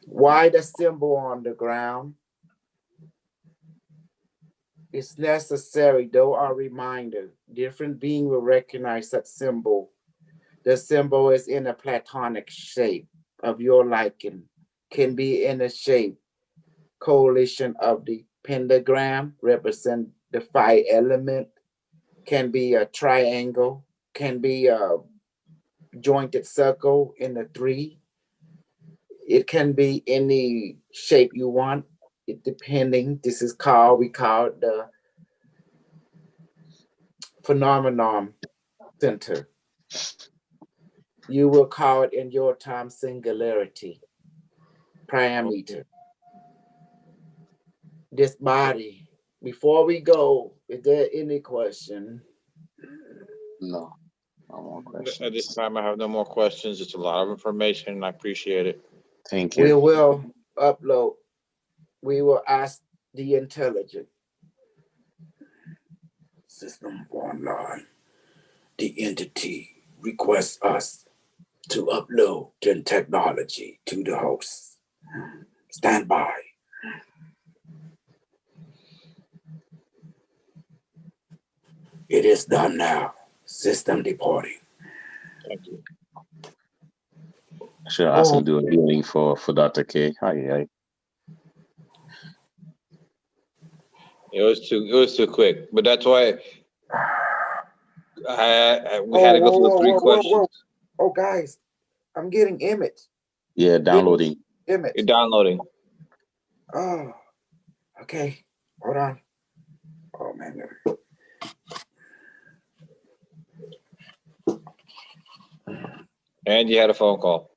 Why the symbol on the ground? It's necessary, though a reminder. Different being will recognize that symbol. The symbol is in a platonic shape of your liking. Can be in a shape, coalition of the pentagram, represent the 5 element. Can be a triangle, can be a jointed circle in the 3. It can be any shape you want. It depending. This is called, we call it the phenomenon center. You will call it in your time singularity, parameter. This body. Before we go, is there any question? No. No more questions. At this time, I have no more questions. It's a lot of information, and I appreciate it. Thank We you. will upload. We will ask the intelligent system online. The entity requests us to upload the technology to the host. Stand by. It is done now. System departing. Thank you. I should ask him to do a healing for Dr. K. Hi. It was too quick, but that's why We had to go through the three questions. Oh, guys, I'm getting image. Yeah, downloading. Image. You're downloading. Oh, okay. Hold on. Oh man. And you had a phone call.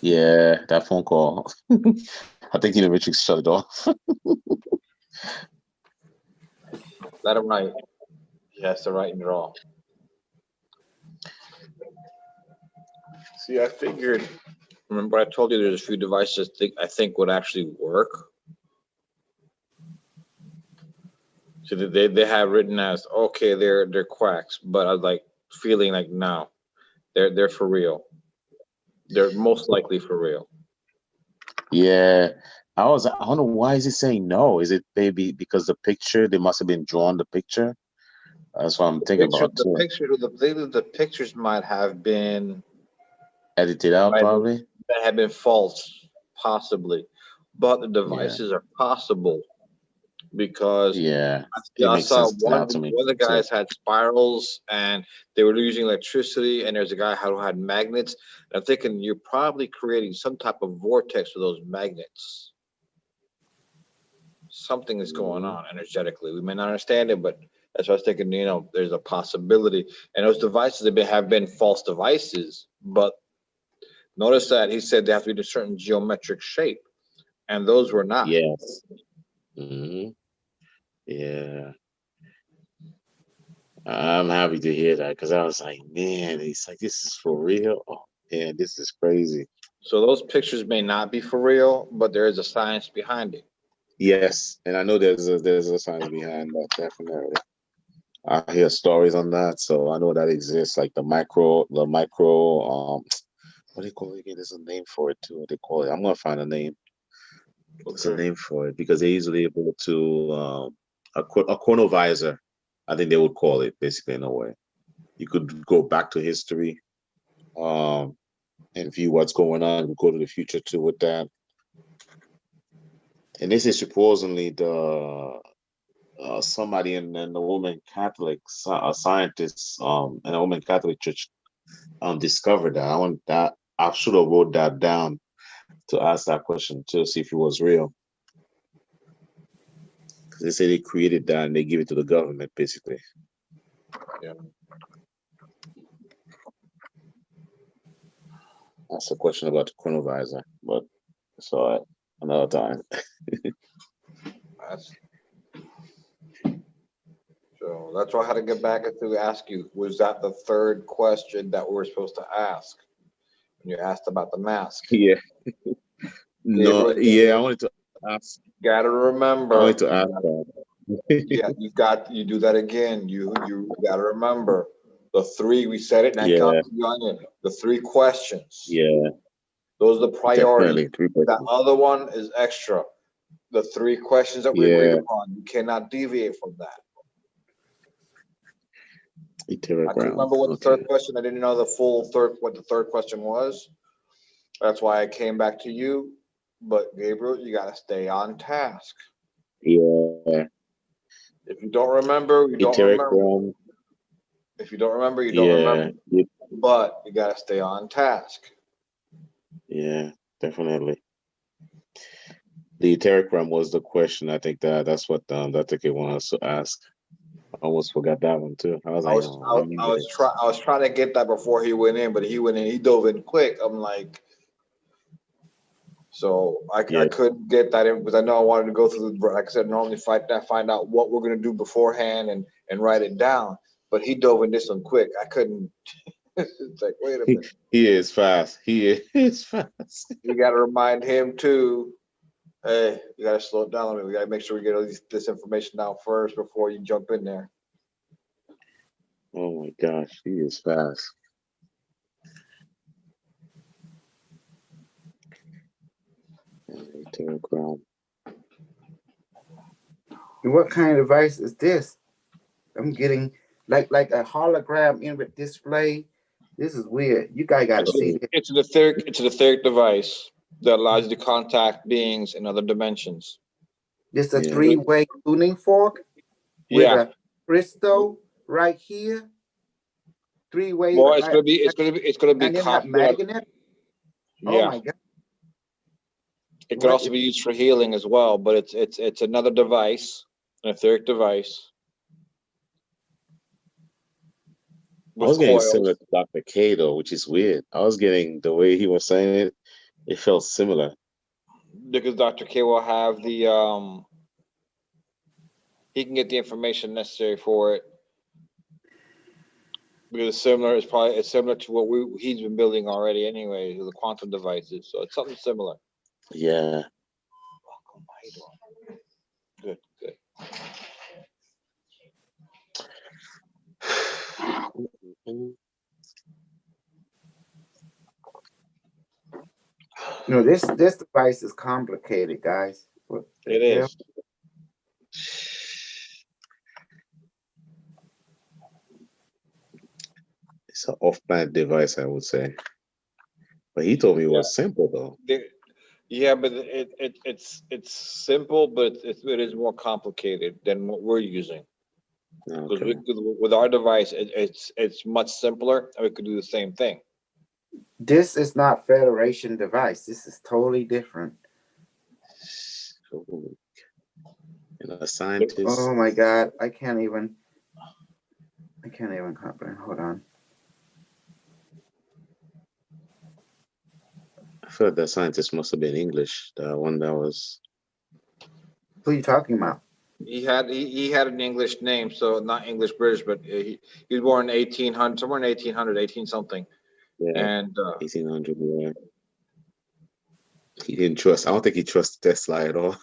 Yeah, that phone call. I think Unimetrix shut it off. Let him write. He has to write and draw. See, I figured. Remember, I told you there's a few devices I think would actually work. So they have written as okay, they're quacks, but I was like feeling like no, they're for real. They're most likely for real. Yeah, I don't know why is it saying no. Is it maybe because the picture they must have been drawn the picture? That's what I'm thinking about too. The pictures might have been Edited out probably. That have been false, possibly, but the devices are possible because I saw one of the guys had spirals and they were using electricity, and there's a guy who had magnets. I'm thinking you're probably creating some type of vortex with those magnets. Something is going on energetically. We may not understand it, but that's what I was thinking. There's a possibility, and those devices have been false devices. But notice that he said they have to be in a certain geometric shape, and those were not. Yes. Yeah. I'm happy to hear that because I was like, man, it's like this is for real. Oh man, this is crazy. So those pictures may not be for real, but there is a science behind it. Yes, and I know there's a science behind that, definitely. I hear stories on that, so I know that exists, like the micro, what do they call it again? There's a name for it too. What they call it? I'm gonna find a name. What's a name for it? Because they're easily able to a chronovisor, I think they would call it, basically, in a way. You could go back to history, and view what's going on. You go to the future too with that. And this is supposedly the somebody in the Roman Catholic, a scientist in a Roman Catholic church discovered that. I should have wrote that down to ask that question to see if it was real. Because they say they created that and they give it to the government, basically. Yeah. That's a question about the chronovisor, but it's all right. Another time. So that's why I had to get back to ask you, was that the third question that we were supposed to ask when you asked about the mask? Yeah. No, I wanted to ask. Gotta remember. I wanted to ask that. You do that again. You gotta remember the three, we said it, and the three questions. Yeah. Those are the priority. That other one is extra. The three questions that we agreed upon, you cannot deviate from that. I can't remember what the third question. I didn't know what the third question was. That's why I came back to you. But Gabriel, you gotta stay on task. Yeah. If you don't remember, you don't remember. If you don't remember, you don't remember. Yeah. But you gotta stay on task. Yeah, definitely. The etheric realm was the question. I think that's what that ticket wanted us to ask. I almost forgot that one too. I was trying to get that before he went in, but he went in. He dove in quick. I'm like, so I couldn't get that in because I know I wanted to go through. Like I said, normally find out what we're gonna do beforehand and write it down. But he dove in this one quick. I couldn't. It's like, wait a minute. He is fast. He is fast. You got to remind him too. Hey, you got to slow it down a bit. We got to make sure we get all this information out first before you jump in there. Oh my gosh, he is fast. What kind of device is this? I'm getting like a hologram in with display. This is weird. You guys got to see this. It's the etheric device that allows you to contact beings in other dimensions. This is a three-way tuning fork with a crystal right here. three-way. Well, it's gonna be and then have complex. magnet. Oh Yeah, my God! it could What also be used for healing as well, but it's another device, an etheric device I with was getting coils. similar to Dr. K though, which is weird. I was getting the way he was saying it, it felt similar. Because Dr. K will have the he can get the information necessary for it. Because it's similar to what he's been building already anyway, the quantum devices. So it's something similar. Yeah. Welcome, how you doing? Good, good. No, this device is complicated, guys. What the It hell? is. It's an off-planet device, I would say. But he told me it Yeah. was simple though. Yeah, but it's simple, but it is more complicated than what we're using. Because Okay. with our device, it's much simpler, and we could do the same thing. This is not Federation device. This is totally different. And a scientist. Oh my God! I can't even comprehend. Hold on. I feel like that scientist must have been English. The one that was. Who are you talking about? He had an English name, so not English British, but he was born in 1800, somewhere in 1800, 18 something, Yeah, and 1800. Yeah. He didn't trust. I don't think he trusted Tesla at all.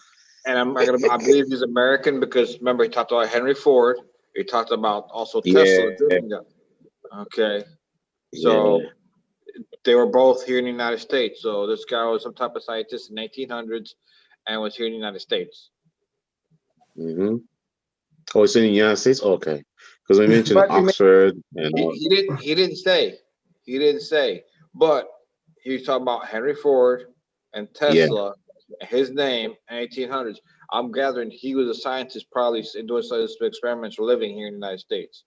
and I believe he's American because remember he talked about Henry Ford. He talked about also Tesla. Yeah. Okay, Yeah. so they were both here in the United States. So this guy was some type of scientist in 1800s and was here in the United States. Mm-hmm. Oh, it's in the United States? Okay. Because we mentioned What you mean? Oxford and all. He didn't say, but he was talking about Henry Ford and Yeah. Tesla, and his name in 1800s. I'm gathering he was a scientist, probably doing scientific experiments for living here in the United States.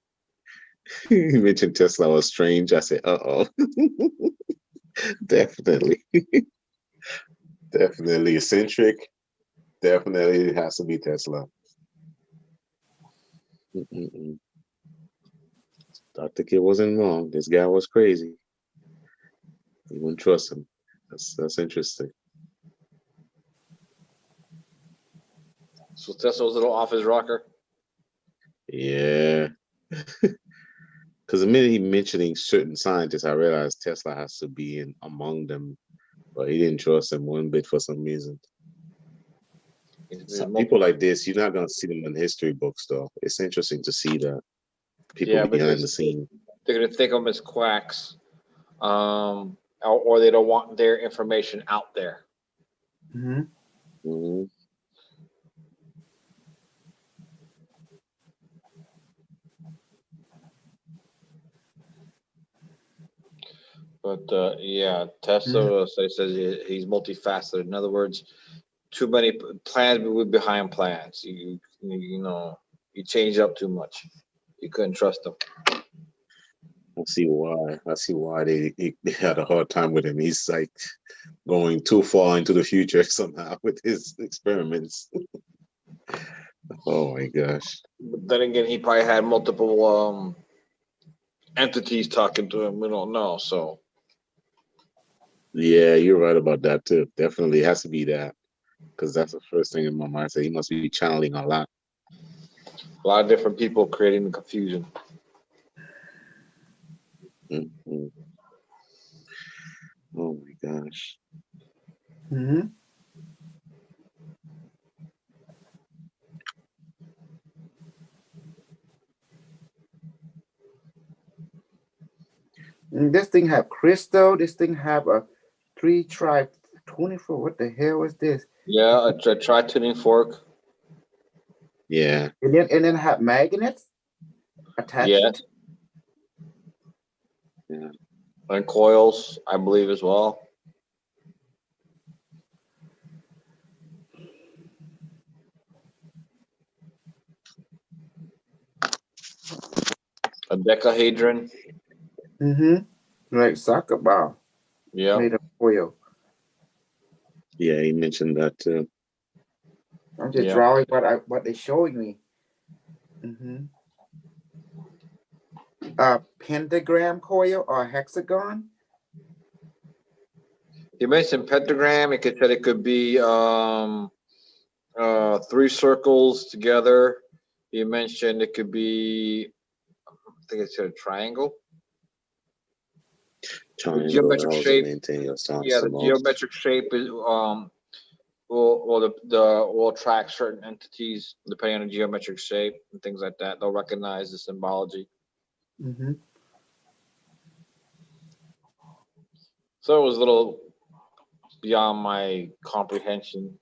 He mentioned Tesla was strange. I said, uh-oh. Definitely. Definitely eccentric. Definitely it has to be Tesla. Mm-mm-mm. Dr. Kid wasn't wrong. This guy was crazy. You wouldn't trust him. That's interesting. So Tesla was a little off his rocker. Yeah. Because the minute he mentioning certain scientists, I realized Tesla has to be in among them, but he didn't trust them one bit for some reason. Some people like this, you're not gonna see them in history books, though. It's interesting to see that people behind the scene. They're gonna think of them as quacks, or they don't want their information out there. Mm-hmm. Mm-hmm. But yeah, Tesla says he's multifaceted. In other words, too many plans behind plans. You know, you change up too much. You couldn't trust him. I see why. I see why they had a hard time with him. He's like going too far into the future somehow with his experiments. Oh my gosh. But then again, he probably had multiple entities talking to him. We don't know. So Yeah, you're right about that too. Definitely has to be that. Because that's the first thing in my mind. So he must be channeling a lot. a lot of different people creating the confusion. Mm-hmm. Oh my gosh. Mm-hmm. This thing have crystal. This thing have a 3-tri-24. What the hell is this? Yeah, a tri-tuning fork. Yeah. And then have magnets attachment. Yeah. And coils, I believe, as well. A decahedron. Like soccer ball Yeah. made of coil. Yeah, he mentioned that too. I'm just Yeah. drawing what they're showing me. Pentagram coil or hexagon? You mentioned pentagram. It could said it could be 3 circles together. You mentioned it could be, I think it said a triangle. Triangle Geometric helps shape. maintain your stance Yeah, the the most. geometric shape is will attract certain entities depending on the geometric shape and things like that. They'll recognize the symbology. So it was a little beyond my comprehension.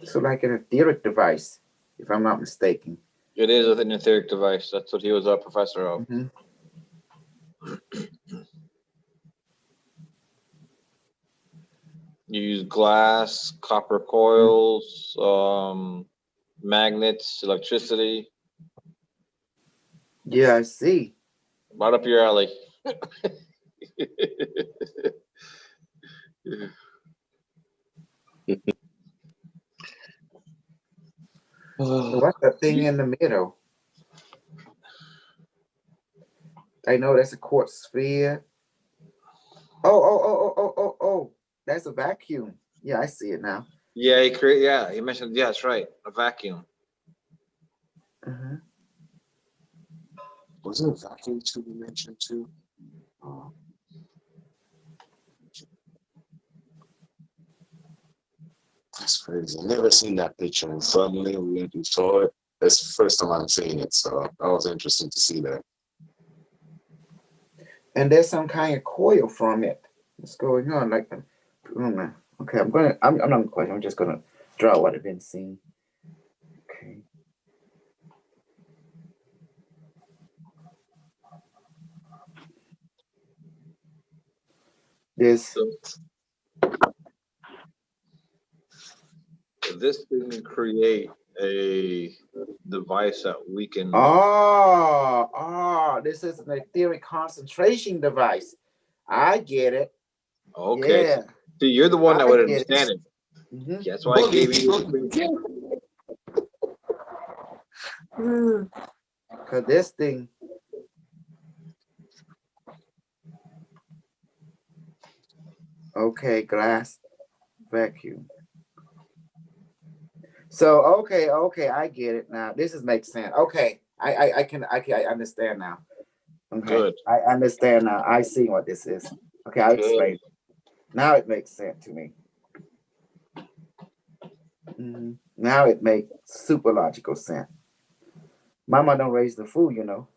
So like an etheric device, if I'm not mistaken. It is an etheric device. That's what he was a professor of. You use glass, copper coils, magnets, electricity. Yeah, I see. Right up your alley. So what's the thing in the middle? I know that's a quartz sphere. Oh. That's a vacuum. Yeah, I see it now. Yeah, he mentioned, yeah, that's right. A vacuum. Was it a vacuum tube you mentioned too? That's crazy. I've never seen that picture. And suddenly we went and saw it. That's the first time I'm seeing it. So that was interesting to see that. And there's some kind of coil from it. What's going on? Like, okay, I'm not gonna question. I'm just gonna draw what I've been seeing. Okay. This. This didn't create a device that we can. This is an etheric concentration device. I get it. Okay. Yeah. See, you're the one that would understand it. That's why I gave you. Because this thing. Okay, glass vacuum. So okay, I get it now. This makes sense. Okay, I understand now. Okay, Good. I understand now. I see what this is. Okay, I'll explain it. Now it makes sense to me. Now it makes super logical sense. Mama don't raise the fool, you know.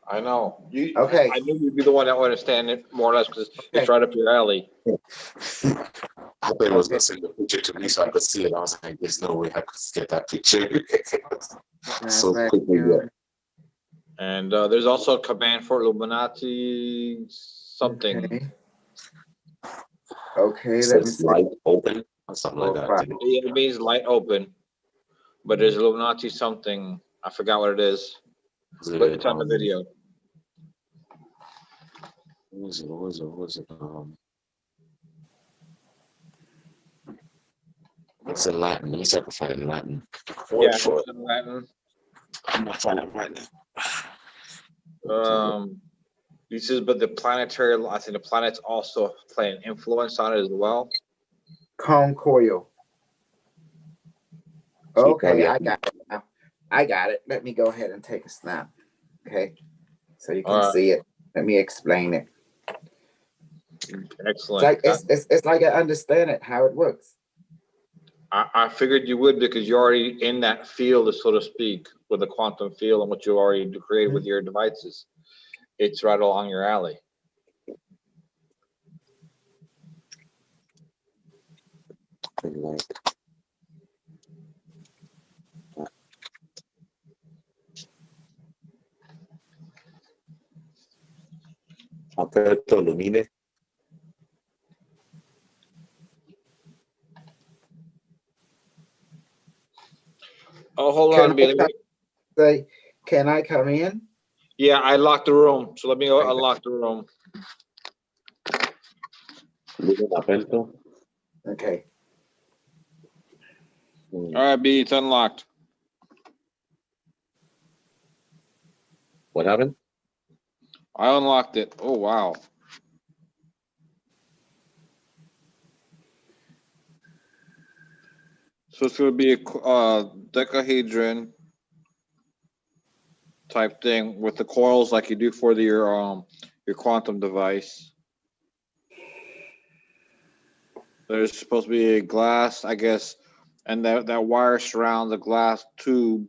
I know. Okay. I knew you'd be the one that would understand it more or less because it's right up your alley. I thought it was going to send the picture to me so I could see it. I was like, there's no way I could get that picture. So quickly, yeah. And there's also a command for Illuminati something. Okay, let me see. Light open or something like that. It means light open, but there's Illuminati something. I forgot what it is. But it's on the video. What was it? It's in Latin. Let me see if I can find it in Latin. Yeah, it's in Latin. I'm not finding it right now. He says, but the planetary, I think the planets also play an influence on it as well. Cone coil. Okay, I got it now. I got it. Let me go ahead and take a snap. Okay, so you can see it. Let me explain it. Excellent. It's like I understand it, how it works. I figured you would because you're already in that field, so to speak, with the quantum field and what you already created with your devices. It's right along your alley. Aperto lumine. Oh, hold on, Billy. Say, can I come in? Yeah, I locked the room. So let me go unlock the room. Okay. All right, B, it's unlocked. What happened? I unlocked it. Oh, wow. So it's going to be a decahedron type thing with the coils like you do for your quantum device. There's supposed to be a glass, I guess, and that wire surrounds a glass tube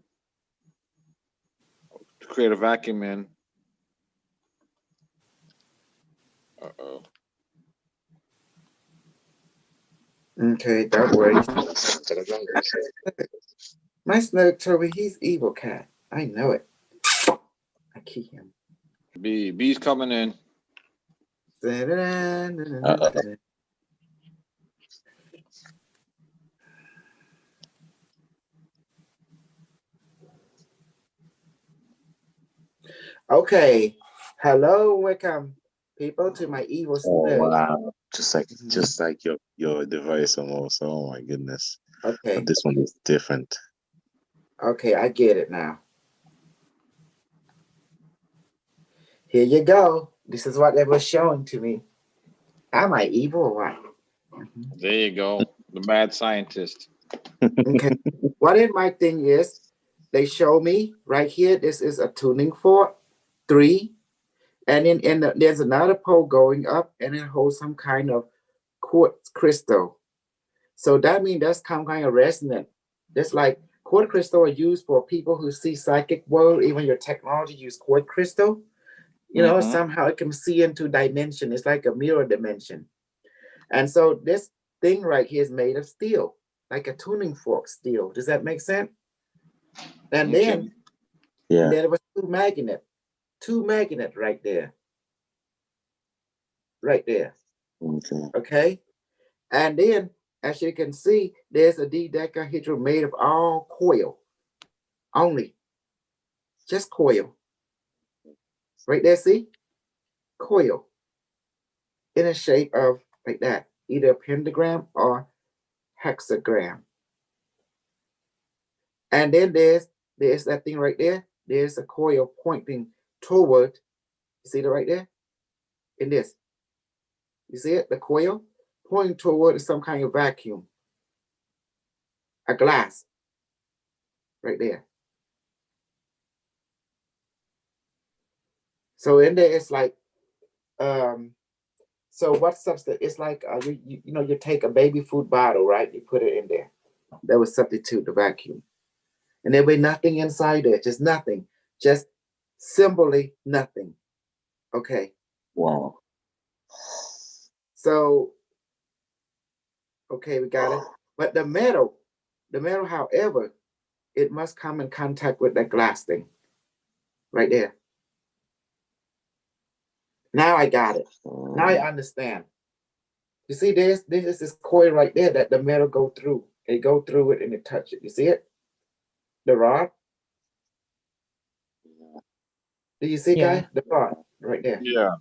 to create a vacuum in. Uh-oh. Okay, don't worry. My snug Toby, he's evil cat. I know it. I keep him. B's coming in. Okay. Hello, welcome people to my evil Oh snug. wow! Just like your device almost. Oh my goodness! Okay. But this one is different. Okay, I get it now. Here you go. This is what they were showing to me. Am I evil or what? There you go. The mad scientist. Okay. What in my thing is, they show me right here, this is a tuning fork, 3. And then there's another pole going up and it holds some kind of quartz crystal. So that means that's some kind of resonant. Just like quartz crystal are used for people who see psychic world, even your technology use quartz crystal. You know, somehow it can see into dimension. It's like a mirror dimension. And so this thing right here is made of steel, like a tuning fork steel. Does that make sense? And then, yeah, there was two magnets right there. Right there. Okay. And then, as you can see, there's a dodecahedron made of all coil. Only. Just coil. Right there, see? Coil. In a shape of like that. Either a pentagram or hexagram. And then there's that thing right there. There's a coil pointing toward. You see that right there? In this. You see it? The coil pointing toward some kind of vacuum. A glass. Right there. So in there, it's like, so what substance? It's like, you take a baby food bottle, right? You put it in there. That would substitute the vacuum. And there'll be nothing inside there, just nothing. Just simply nothing. Okay. Wow. So, okay, we got it. But the metal, however, it must come in contact with that glass thing. Right there. Now I got it. Now I understand. You see, this is this coil right there that the metal go through. It go through it and it touch it. You see it? The rod. Do you see, guys? The rod right there. Yeah.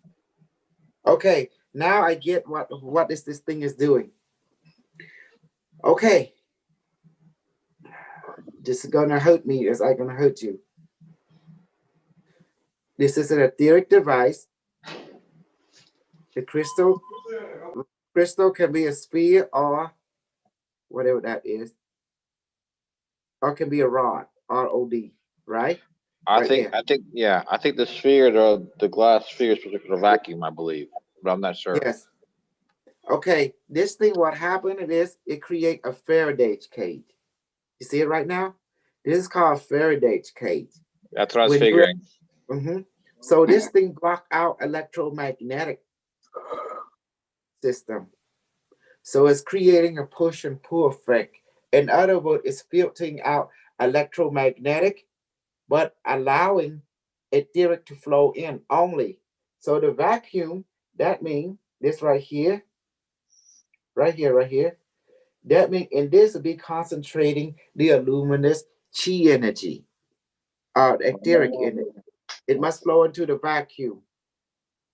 Okay. Now I get what this thing is doing. Okay. This is gonna hurt me as I'm gonna hurt you. This is an etheric device. The crystal can be a sphere or whatever that is, or it can be a rod, ROD, right? I think the sphere, the glass sphere is supposed to be a vacuum, I believe, but I'm not sure. Yes. Okay, this thing, what happened is it create a Faraday cage. You see it right now? This is called Faraday cage. That's what I was figuring. So this thing block out electromagnetic system. So it's creating a push and pull effect. In other words, it's filtering out electromagnetic, but allowing etheric to flow in only. So the vacuum, that means this right here, right here. That means in this will be concentrating the luminous chi energy, etheric energy. It must flow into the vacuum.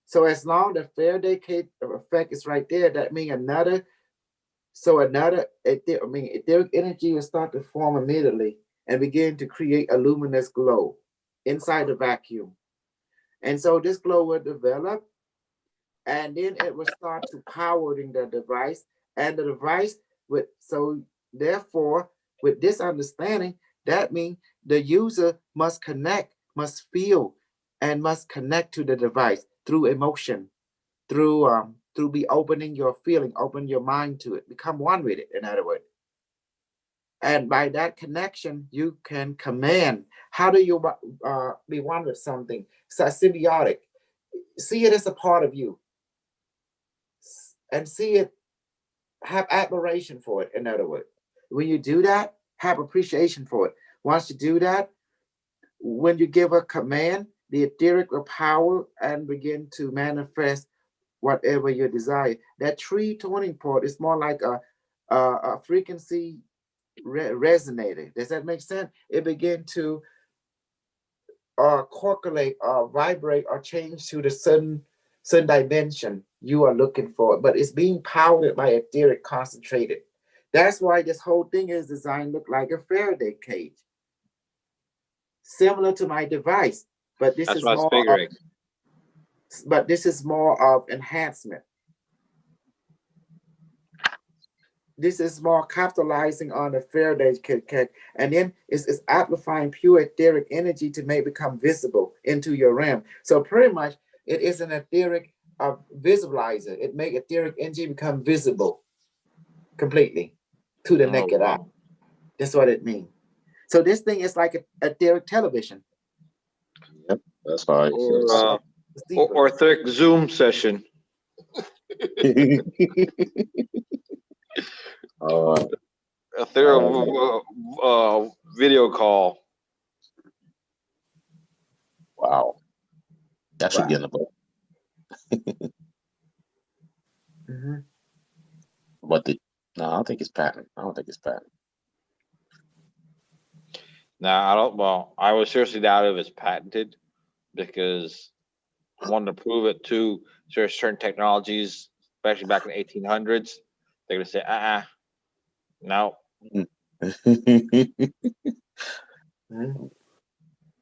So as long as the Faraday cage effect is right there, that means another etheric energy will start to form immediately and begin to create a luminous glow inside the vacuum. And so this glow will develop, and then it will start to powering the device, and the device with so therefore with this understanding, that means the user must connect, must feel, and must connect to the device through emotion, through be opening your feeling, open your mind to it, become one with it, in other words. And by that connection, you can command. How do you be one with something? It's a symbiotic. See it as a part of you, and see it, have admiration for it, in other words. When you do that, have appreciation for it. Once you do that, when you give a command, the etheric will power and begin to manifest whatever you desire. That tree tuning port is more like a frequency resonator. Does that make sense? It begin to calculate or vibrate or change to the certain dimension you are looking for, but it's being powered by etheric concentrated. That's why this whole thing is designed to look like a Faraday cage, similar to my device, but this That's is what I was more figuring. but this is more of enhancement. This is more capitalizing on the Faraday cage, and then it's amplifying pure etheric energy to make it become visible into your realm. So pretty much it is an etheric visualizer. It makes etheric energy become visible completely to the naked eye. That's what it means. So this thing is like an etheric television. Yep, that's how I feel. Or etheric Zoom session. Etheric video call. Wow, that should get in the book. But no, I don't think it's patent. I don't think it's patent. No, I don't. Well, I would seriously doubt if it's patented, because I wanted to prove it to certain technologies, especially back in the 1800s. They're gonna say, no.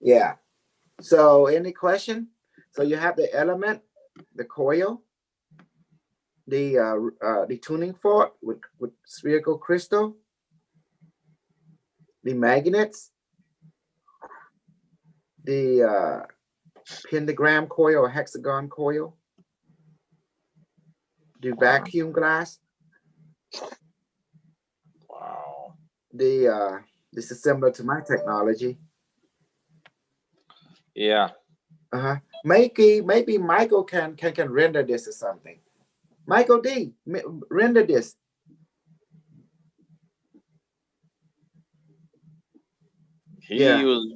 Yeah. So any question? So you have the element, the coil, the tuning fork with spherical crystal, the magnets, the pentagram coil or hexagon coil, the vacuum glass. Wow. This is similar to my technology. Yeah. Maybe Michael can render this or something. Michael D, render this. He was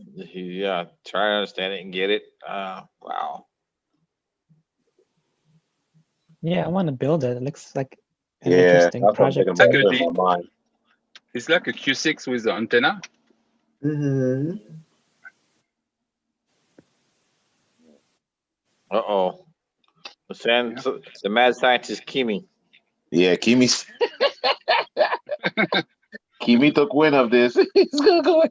trying to understand it and get it. Wow. Yeah, I want to build it. It looks like an Yeah, interesting that's what I'm project. thinking about in my mind. It's like a Q6 with the antenna. Uh-oh. The mad scientist Kimi. Yeah, Kimi took wind of this. He's gonna go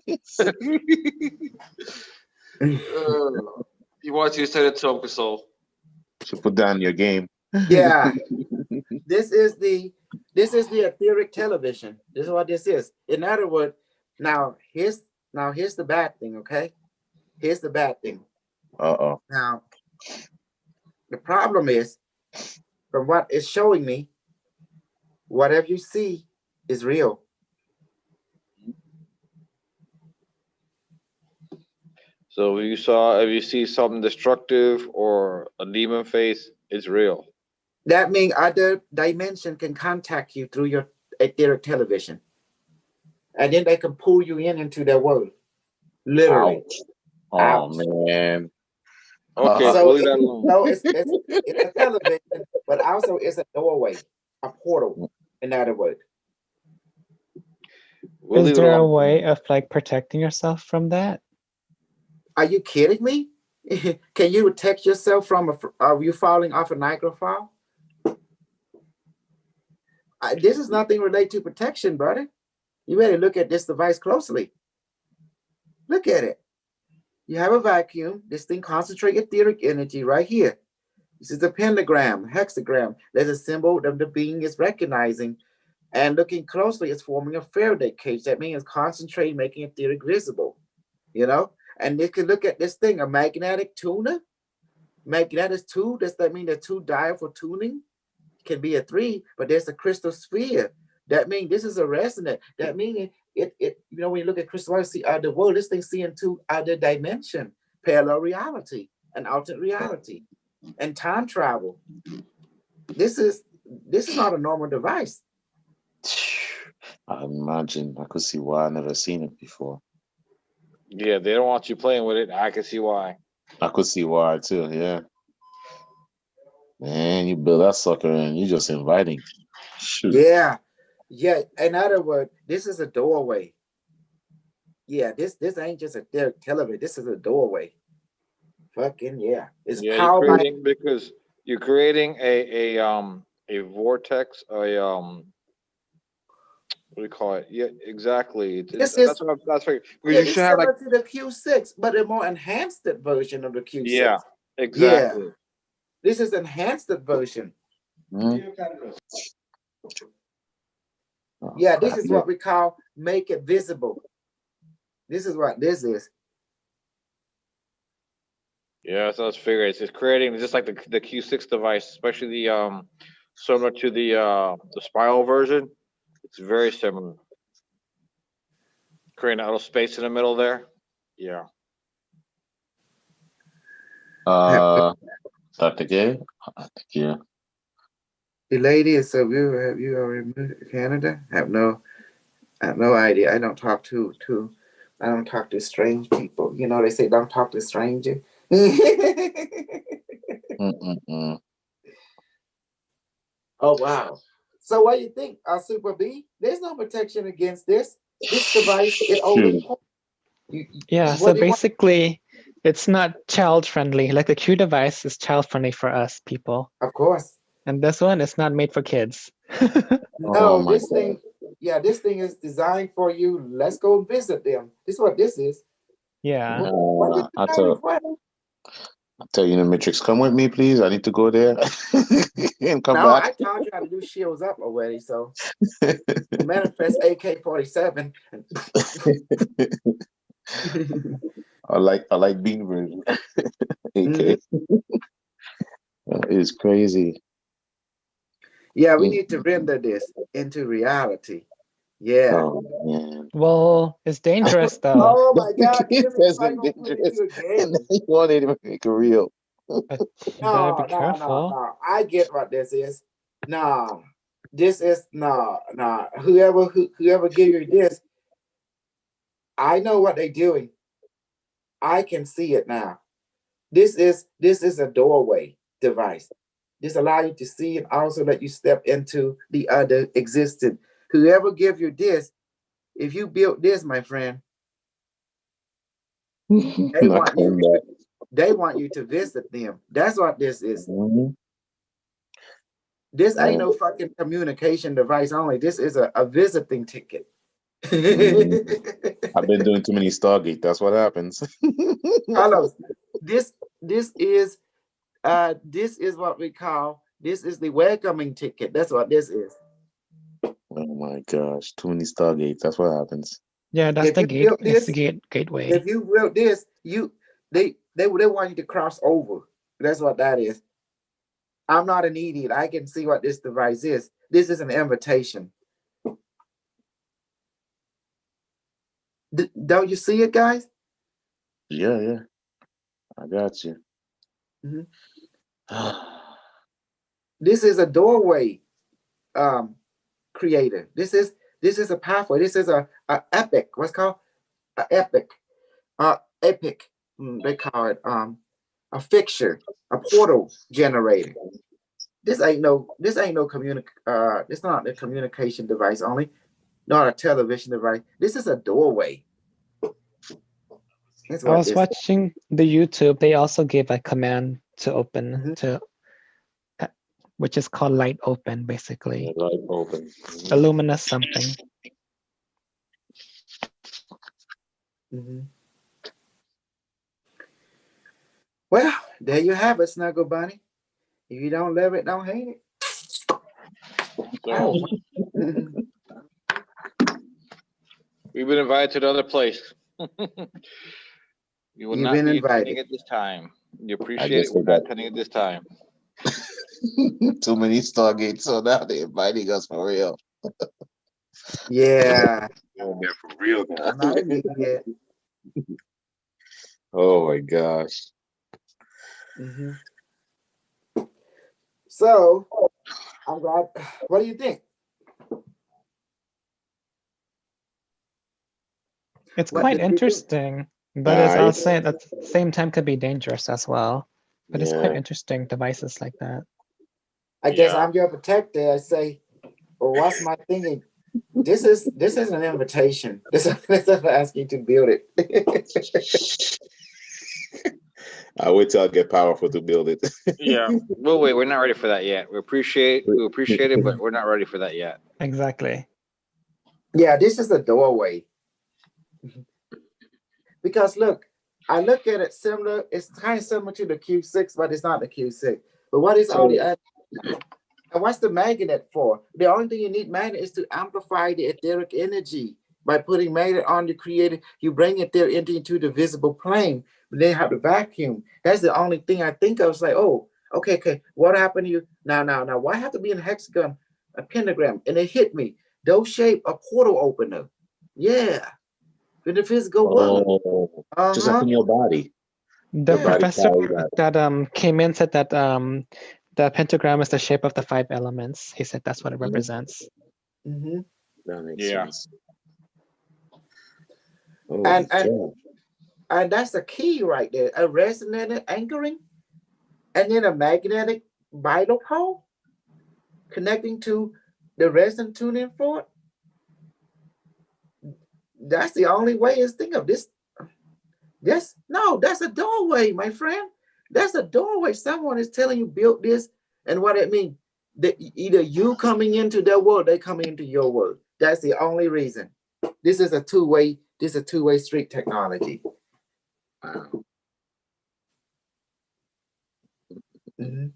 He wants you to send it to Uncle Soul. Should put down your game. Yeah. This is the etheric television. This is what this is. In other words, now here's the bad thing, okay? Here's the bad thing. Now, the problem is, from what it's showing me, whatever you see is real. So if you see something destructive or a demon face, it's real. That means other dimension can contact you through your etheric television. And then they can pull you into their world. Literally. Ouch. Oh, man. Okay, so leave that alone. So it's a television, but also it's a doorway, a portal, in other words. Is there a way of like protecting yourself from that? Are you kidding me? Can you protect yourself from you falling off a Niagara Fall? This is nothing related to protection, brother. You better look at this device closely. Look at it. You have a vacuum. This thing concentrates etheric energy right here. This is a pentagram, hexagram. There's a symbol that the being is recognizing. And looking closely, it's forming a Faraday cage. That means it's concentrating, making etheric visible. You know? And you can look at this thing, a magnetic tuner. Magnetic two, that means the two dial for tuning can be a 3, but there's a crystal sphere. That means this is a resonant. That means it you know, when you look at crystal, see the world, this thing seeing two other dimension, parallel reality, and alternate reality, and time travel. This is not a normal device. I imagine. I could see why I never seen it before. Yeah, they don't want you playing with it. I can see why. I could see why too. Yeah. Man, you build that sucker and you just inviting. Shoot. Yeah. In other words, this is a doorway. Yeah, this ain't just a television. This is a doorway. Fucking yeah. It's power because you're creating a vortex, what do you call it? Yeah, exactly. That's right. Yeah, you should have like to the Q6, but a more enhanced version of the Q6. Yeah, exactly. Yeah. This is enhanced version. Yeah, this is what we call make it visible. This is what this is. Yeah, so let's figure it's creating just like the Q6 device, especially the similar to the spiral version. It's very similar. Creating a little space in the middle there. Yeah. Dr. Gay? Yeah. The lady is so beautiful. Have you already moved to Canada? I have no idea. I don't talk to strange people. You know, they say don't talk to strangers. Oh wow. So what do you think, Super B? There's no protection against this. This device, it only yeah, so basically it's not child friendly. Like the Q device is child friendly for us people. Of course. And this one is not made for kids. No, this thing is designed for you. Let's go visit them. This is what this is. Yeah. I'll tell Unimetrix, come with me, please. I need to go there and come back. I told you how to do shields up already, so manifest AK-47. I like being version. AK. It's crazy. Yeah, we need to render this into reality. Yeah. Oh, man. Well, it's dangerous though. Oh my God! It says it's dangerous, and they wanted to make it real. But you better be careful. No. I get what this is. No, this is no. Whoever give you this, I know what they're doing. I can see it now. This is a doorway device. This allows you to see and also let you step into the other existence. Whoever give you this, if you built this, my friend, they want you to visit them. That's what this is. This ain't no fucking communication device only. This is a visiting ticket. I've been doing too many Stargate. That's what happens. Carlos, this is what we call, this is the welcoming ticket. That's what this is. Oh my gosh, too many Stargates. That's what happens. Yeah, that's the gate. It's the gateway. If you built this, they want you to cross over. That's what that is. I'm not an idiot. I can see what this device is. This is an invitation. Don't you see it, guys? Yeah. I got you. This is a doorway creator. This is a pathway. This is a epic. What's called an epic? Epic. They call it a fixture, a portal generator. This ain't no this not a communication device only, not a television device. This is a doorway. That's I what was this. watching the YouTube. They also gave a command to open Mhm. to, which is called light open, basically. Light open. Illuminous something. Mhm. Well, there you have it, Snuggle Bunny. If you don't love it, don't hate it. So we've been invited to the other place. You will You've not been be invited. attending it this time. You I appreciate guess it. we We're not got attending it this time. too many Stargates, so now they're inviting us for real. Yeah, Oh, yeah, for real now. I'm not admitting it. Oh my gosh. Mhm. So I'm glad. What do you think? It's What quite did you think? interesting, but it's I also at the same time could be dangerous as well. But it's quite yeah. interesting devices like that. I guess Yeah. I'm your protector. I say, well, what's my thinking? This is an invitation. This is asking to build it. I wait till I get powerful to build it. Yeah. Well, wait. We're not ready for that yet. We appreciate it, but we're not ready for that yet. Exactly. Yeah, this is a doorway. Because look, I look at it similar. It's kind of similar to the Q6, but it's not the Q6. But what is all the and what's the magnet for? The only thing you need magnet is to amplify the etheric energy. By putting magnet on the creator, you bring etheric energy into the visible plane. But then you have the vacuum. That's the only thing I think of. It's like, oh, okay. What happened to you? Now, why have to be in a hexagon, a pentagram? And it hit me. Those shape a portal opener. Yeah. In the physical world. Just like in your body. The Yeah. Body professor carry that. that came in said that the pentagram is the shape of the 5 elements. He said that's what it represents. Mm-hmm. That makes Yeah. sense. Oh, And God. and that's the key right there. A resonator anchoring, and then a magnetic vital pole connecting to the resonant tuning fork. That's the only way is think of this. Yes, no, that's a doorway, my friend. That's a doorway. Someone is telling you build this, and what it means. That either you coming into their world, they coming into your world. That's the only reason. This is a two-way. This is a two-way street technology. Wow. Mhm.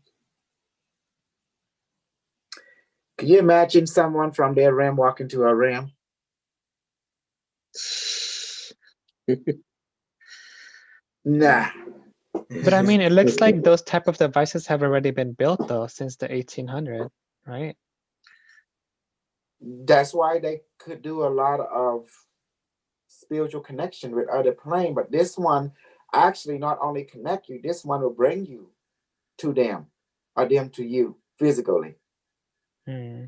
Can you imagine someone from their realm walking to a realm? Nah. But I mean, it looks like those type of devices have already been built though since the 1800s, right? That's why they could do a lot of spiritual connection with other plane, but this one actually not only connect you, this one will bring you to them or them to you physically. Hmm.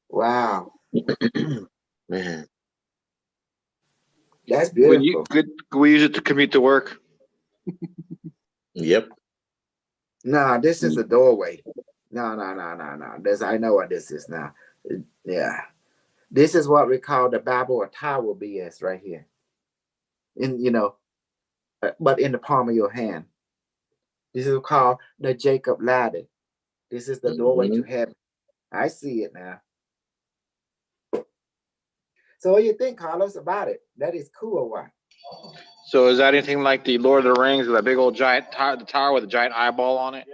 Wow. Man. That's beautiful. We use it to commute to work. Yep. No, this is a doorway. No. This I know what this is now. Yeah. This is what we call the Babel or Tower BS right here. But in the palm of your hand. This is called the Jacob ladder. This is the doorway to heaven. I see it now. So what do you think, Carlos, about it? That is cool or what? So is that anything like the Lord of the Rings with that big old giant the tower with a giant eyeball on it?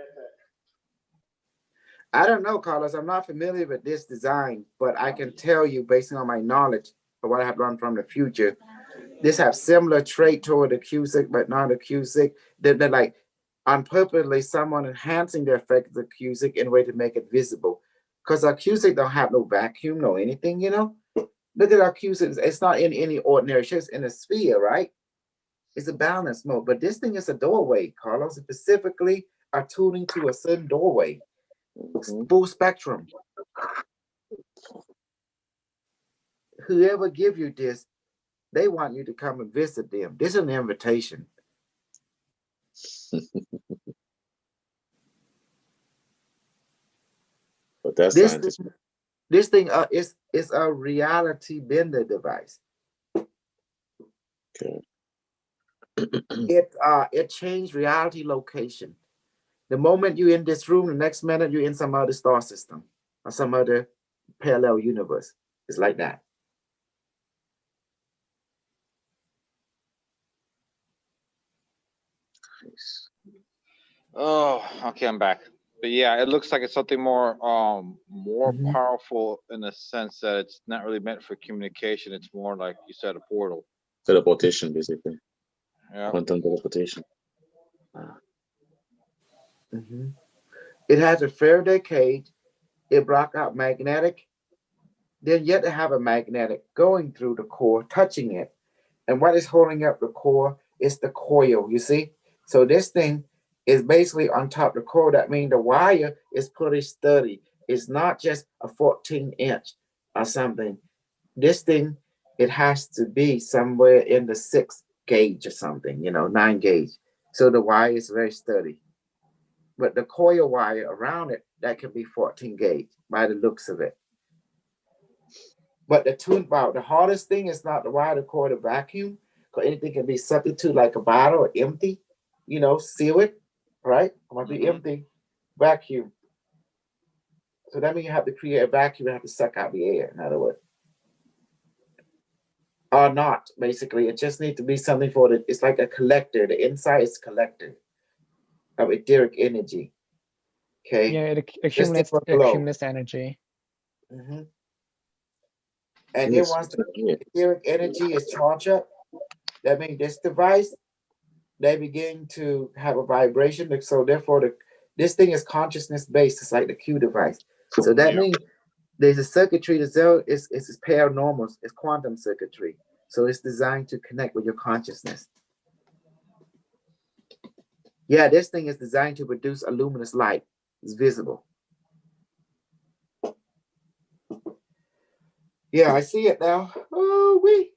I don't know, Carlos. I'm not familiar with this design, but I can tell you based on my knowledge of what I have learned from the future, this have similar trait toward the Cusick, but not a Cusick. They're like on purposely someone enhancing the effect of the Cusick in a way to make it visible. Because our Cusick don't have no vacuum, no anything, Look at our Cusick. It's not in any ordinary shape. It's in a sphere, right? It's a balance mode. But this thing is a doorway, Carlos. Specifically attuning to a certain doorway. Full spectrum. Whoever give you this, they want you to come and visit them. This is an invitation. But that's This scientists. This thing is a reality bender device. Okay. It changed reality location. The moment you're in this room, the next minute you're in some other star system or some other parallel universe. It's like that. Oh, okay, I'm back. But yeah, it looks like it's something more Mhm. powerful in the sense that it's not really meant for communication. It's more like you said, a portal. Teleportation, basically. Yeah. Quantum teleportation. Mhm. It has a Faraday cage. It block out magnetic. Then yet to have a magnetic going through the core, touching it. And what is holding up the core is the coil, you see? So this thing is basically on top of the core. That means the wire is pretty sturdy. It's not just a 14-inch or something. This thing, it has to be somewhere in the 6 gauge or something, 9 gauge. So the wire is very sturdy. But the coil wire around it, that can be 14 gauge by the looks of it. But the hardest thing is not the wire to core the vacuum, because anything can be substitute like a bottle or empty, seal it, right? It must be empty, vacuum. So that means you have to create a vacuum and have to suck out the air, in other words. Or not, basically. It just needs to be something it's like a collector. The inside is collector of etheric energy. Okay. Yeah, it accumulates energy. Mm-hmm. And then once the etheric energy is charged up, that means this device, they begin to have a vibration. So therefore, this thing is consciousness based. It's like the Q device. So that means there's a circuitry that is paranormal. It's quantum circuitry. So it's designed to connect with your consciousness. Yeah, this thing is designed to produce a luminous light. It's visible. Yeah, I see it now. Oh, wee.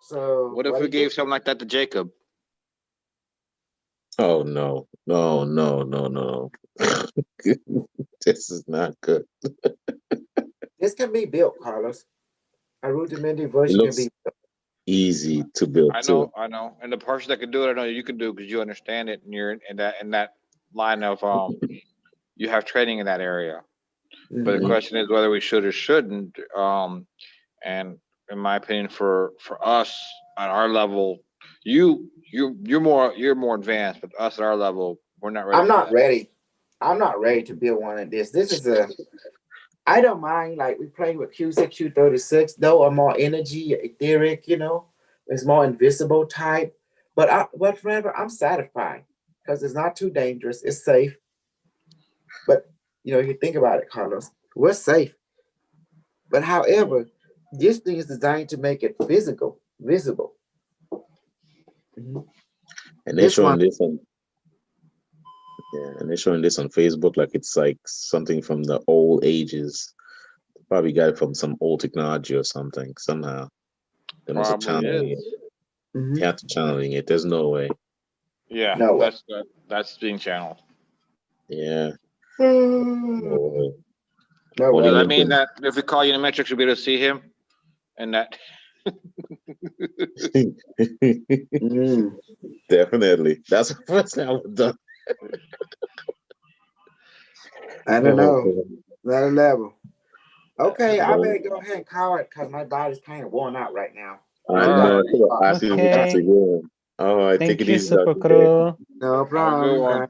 So what if we gave something like that to Jacob? Oh no. This is not good. This can be built, Carlos. A rudimentary version can be built. Easy to build. I know. And the person that can do it, I know you can do because you understand it and you're in that line of you have training in that area. Mm-hmm. But the question is whether we should or shouldn't. And in my opinion, for us at our level, you're more advanced, but us at our level, we're not ready. I'm not ready. I'm not ready to build one of this. This is I don't mind, like we playing with Q6, Q36, though are more energy, etheric, it's more invisible type. But forever, I'm satisfied because it's not too dangerous. It's safe. But you think about it, Carlos, we're safe. But however, this thing is designed to make it visible. Mm-hmm. And they're showing this on and they're showing this on Facebook like it's like something from the old ages. Probably got it from some old technology or something somehow. They must have channeling it. Mm-hmm. They have to channeling it. There's no way. Yeah, that's being channeled. Yeah. No way. No, does that mean that if we call Unimetrix, we'll be able to see him? And that Definitely. That's the first thing I would have done. I don't know. That level. Okay, I better go ahead and call it because my body's kind of worn out right now. I know. I see we have to go. All right, Thank take it you, easy. Super Crew. No problem.